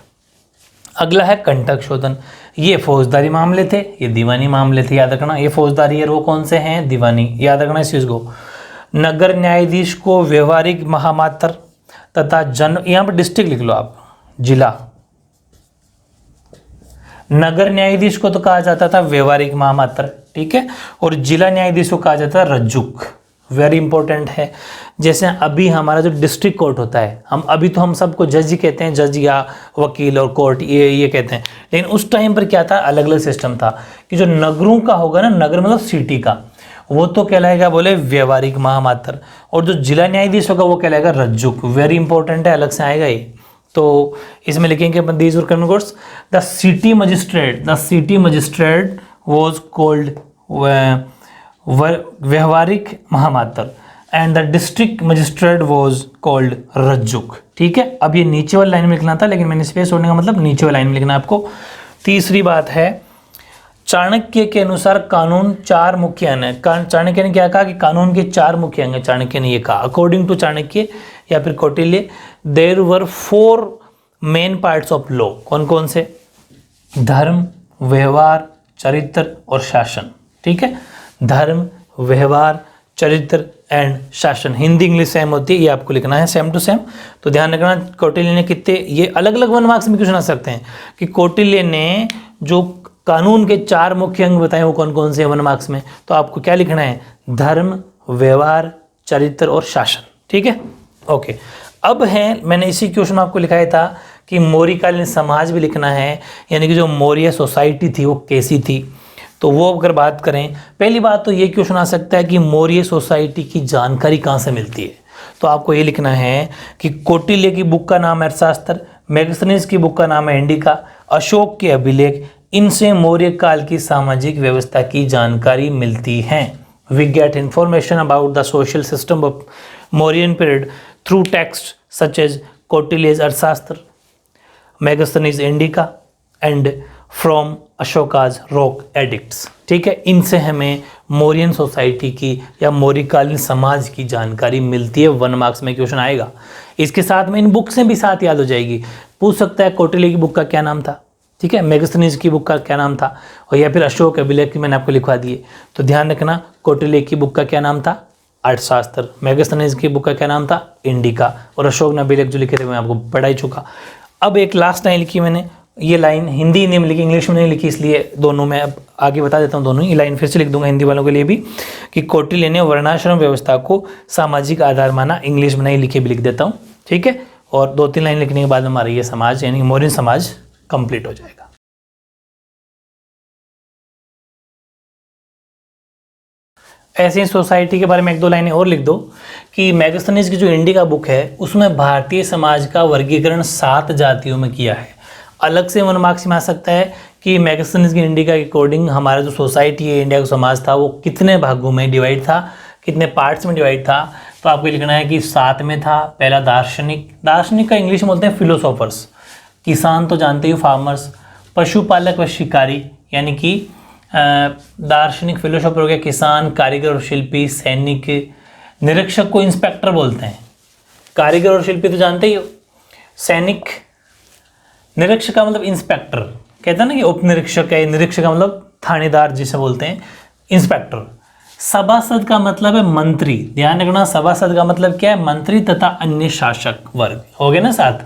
अगला है कंटक शोधन, ये फौजदारी मामले थे, ये दीवानी मामले थे, याद रखना। ये फौजदारी और वो कौन से हैं? दीवानी, याद रखना इस चीज़ को। नगर न्यायाधीश को व्यवहारिक महामात्र तथा यहाँ पर डिस्ट्रिक्ट लिख लो आप, जिला। नगर न्यायाधीश को तो कहा जाता था व्यवहारिक महामात्र, ठीक है, और जिला न्यायाधीश को कहा जाता है रज्जुक। वेरी इंपॉर्टेंट है। जैसे अभी हमारा जो डिस्ट्रिक्ट कोर्ट होता है, हम सबको जज ही कहते हैं, जज या वकील और कोर्ट ये कहते हैं, लेकिन उस टाइम पर क्या था, अलग अलग सिस्टम था कि जो नगरों का होगा ना, नगर मतलब सिटी का, वो तो कहलाएगा बोले व्यवहारिक महामात्र, और जो जिला न्यायाधीश होगा वो कहलाएगा रज्जुक। वेरी इंपॉर्टेंट है, अलग से आएगा ये। तो इसमें लिखेंगे these were criminal courts. The city magistrate was called vyavaharika mahamatra and the district magistrate was called rajjuka. ठीक है, अब ये नीचे वाली लाइन में लिखना था, लेकिन मैंने स्पेस छोड़ने का मतलब नीचे वाली लाइन में लिखना है आपको। तीसरी बात है, चाणक्य के अनुसार कानून 4 मुख्य अंग है। चाणक्य ने क्या कहा कि कानून के 4 मुख्य अंग है। चाणक्य ने ये कहा, अकॉर्डिंग टू चाणक्य या फिर Kautilya, there were 4 main parts of law. कौन कौन से? धर्म, व्यवहार, चरित्र और शासन। ठीक है, धर्म, व्यवहार, चरित्र एंड शासन। हिंदी इंग्लिश सेम होती है, ये आपको लिखना है सेम टू सेम। तो ध्यान रखना, कौटिल्य ने कितने, ये अलग अलग 1 मार्क्स में क्वेश्चन आ सकते हैं कि कौटिल्य ने जो कानून के 4 मुख्य अंग बताए वो कौन कौन से 1 मार्क्स में, तो आपको क्या लिखना है? धर्म, व्यवहार, चरित्र और शासन। ठीक है, ओके। अब है, मैंने इसी क्वेश्चन में आपको लिखाया था कि मौर्यकालीन समाज भी लिखना है, यानी कि जो मौर्य सोसाइटी थी वो कैसी थी। तो वो अगर बात करें, पहली बात तो ये क्वेश्चन आ सकता है कि मौर्य सोसाइटी की जानकारी कहाँ से मिलती है। तो आपको ये लिखना है कि कौटिल्य की बुक का नाम है अर्थशास्त्र, मैगस्थनीज की बुक का नाम है इंडिका, अशोक के अभिलेख, इनसे मौर्य काल की सामाजिक व्यवस्था की जानकारी मिलती है। We get information about the social system of Mauryan period through text such as Kautilya's Arthashastra, Megasthenes Indica and from Ashoka's rock edicts. ठीक है, इनसे हमें मौर्यन सोसाइटी की या मौर्यकालीन समाज की जानकारी मिलती है। 1 मार्क्स में क्वेश्चन आएगा। इसके साथ में इन बुक से भी साथ याद हो जाएगी। पूछ सकता है कौटिल्य की बुक का क्या नाम था, ठीक है, मेगास्थनीज की बुक का क्या नाम था, और या फिर अशोक अभिलेख की मैंने आपको लिखवा दिए। तो ध्यान रखना, कौटिल्य की बुक का क्या नाम था, अर्थशास्त्र। मेगास्थनीज की बुक का क्या नाम था, इंडिका। और अशोक ने अभिलेख जो लिखे थे मैं आपको पढ़ा ही चुका। अब एक लास्ट लाइन लिखी मैंने, ये लाइन हिंदी में लिखी, इंग्लिश में नहीं लिखी, इसलिए दोनों में अब आगे बता देता हूँ। दोनों ही लाइन फिर से लिख दूंगा हिंदी वालों के लिए भी, कि कौटिल्य ने वर्णाश्रम व्यवस्था को सामाजिक आधार माना। इंग्लिश में नहीं लिखे भी लिख देता हूँ, ठीक है। और 2-3 लाइन लिखने के बाद हमारा ये समाज यानी मौर्यन समाज कंप्लीट हो जाएगा। ऐसे ही सोसाइटी के बारे में 1-2 लाइनें और लिख दो कि मेगास्थनीज की जो इंडिका बुक है उसमें भारतीय समाज का वर्गीकरण 7 जातियों में किया है। अलग से 1 मार्क्स में आ सकता है कि मेगास्थनीज की इंडिका के अकॉर्डिंग हमारा जो सोसाइटी है, इंडिया का समाज था, वो कितने भागों में डिवाइड था, कितने पार्ट्स में डिवाइड था। तो आपको लिखना है कि 7 में था। पहला दार्शनिक, दार्शनिक का इंग्लिश में बोलते हैं फिलोसोफर्स। किसान तो जानते ही, फार्मर्स। पशुपालक व शिकारी यानी कि दार्शनिक फिलोसोफर हो गया, किसान, कारीगर और शिल्पी, सैनिक। निरीक्षक को इंस्पेक्टर बोलते हैं। कारीगर और शिल्पी तो जानते ही हो। सैनिक, निरीक्षक का मतलब इंस्पेक्टर, कहते हैं ना कि उप निरीक्षक है, निरीक्षक का मतलब थानेदार जिसे बोलते हैं, इंस्पेक्टर। सभासद का मतलब है मंत्री। ध्यान रखना, सभासद का मतलब क्या है, मंत्री तथा अन्य शासक वर्ग। हो गए ना 7।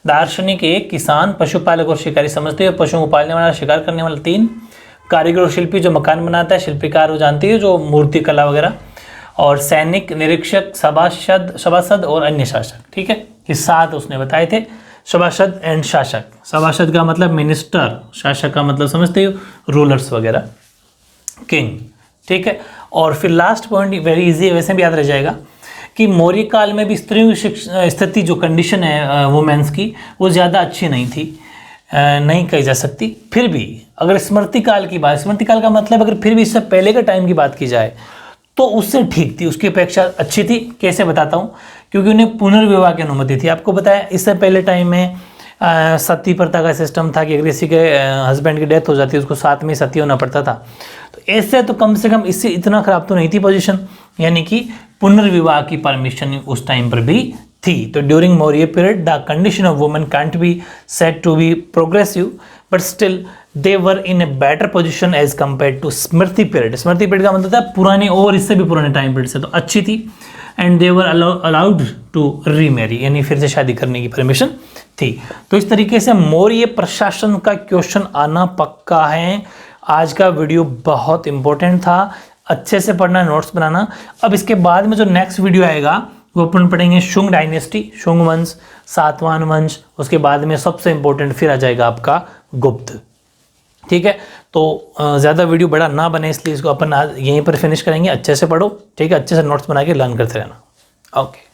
दार्शनिक 1, किसान, पशुपालक और शिकारी समझते हो, पशुओं को पालने वाला, शिकार करने वाला 3, कारीगर और शिल्पी जो मकान बनाता है, शिल्पीकार वो जानती है जो मूर्ति कला वगैरह, और सैनिक, निरीक्षक, सभासद और अन्य शासक। ठीक है, ये 7 उसने बताए थे। सभासद एंड शासक। सभासद का मतलब मिनिस्टर, शासक का मतलब समझते हो रूलर्स वगैरह, किंग। ठीक है, और फिर लास्ट पॉइंट वेरी इजी है, वैसे भी याद रह जाएगा कि मौर्य काल में भी स्त्रियों की स्थिति जो कंडीशन है वुमेन्स की, वो ज़्यादा अच्छी नहीं थी, नहीं कही जा सकती। फिर भी अगर स्मृति काल की बात, स्मृति काल का मतलब अगर फिर भी इससे पहले के टाइम की बात की जाए तो उससे ठीक थी, उसकी अपेक्षा अच्छी थी। कैसे बताता हूँ, क्योंकि उन्हें पुनर्विवाह की अनुमति थी। आपको बताया इससे पहले टाइम में सती प्रथा का सिस्टम था कि अगर किसी के हस्बैंड की डेथ हो जाती है उसको साथ में सती होना पड़ता था। तो ऐसे तो कम से कम इससे इतना खराब तो नहीं थी पोजीशन, यानी कि पुनर्विवाह की परमिशन उस टाइम पर भी थी। तो during Maurya period the condition of women can't be said to be progressive but still they were in a better position as compared to Smriti period. Smriti period का मतलब था पुराने और इससे भी पुराने टाइम पीरियड से तो अच्छी थी। And they were allowed to remarry, यानी फिर से शादी करने की परमिशन थी। तो इस तरीके से मौर्य प्रशासन का क्वेश्चन आना पक्का है। आज का वीडियो बहुत इंपॉर्टेंट था, अच्छे से पढ़ना, नोट्स बनाना। अब इसके बाद में जो नेक्स्ट वीडियो आएगा वो अपन पढ़ेंगे शुंग डायनेस्टी, शुंग वंश, सातवाहन वंश। उसके बाद में सबसे इंपॉर्टेंट फिर आ जाएगा आपका गुप्त। ठीक है, तो ज़्यादा वीडियो बड़ा ना बने इसलिए इसको अपन आज यहीं पर फिनिश करेंगे। अच्छे से पढ़ो, ठीक है, अच्छे से नोट्स बना के लर्न करते रहना। ओके।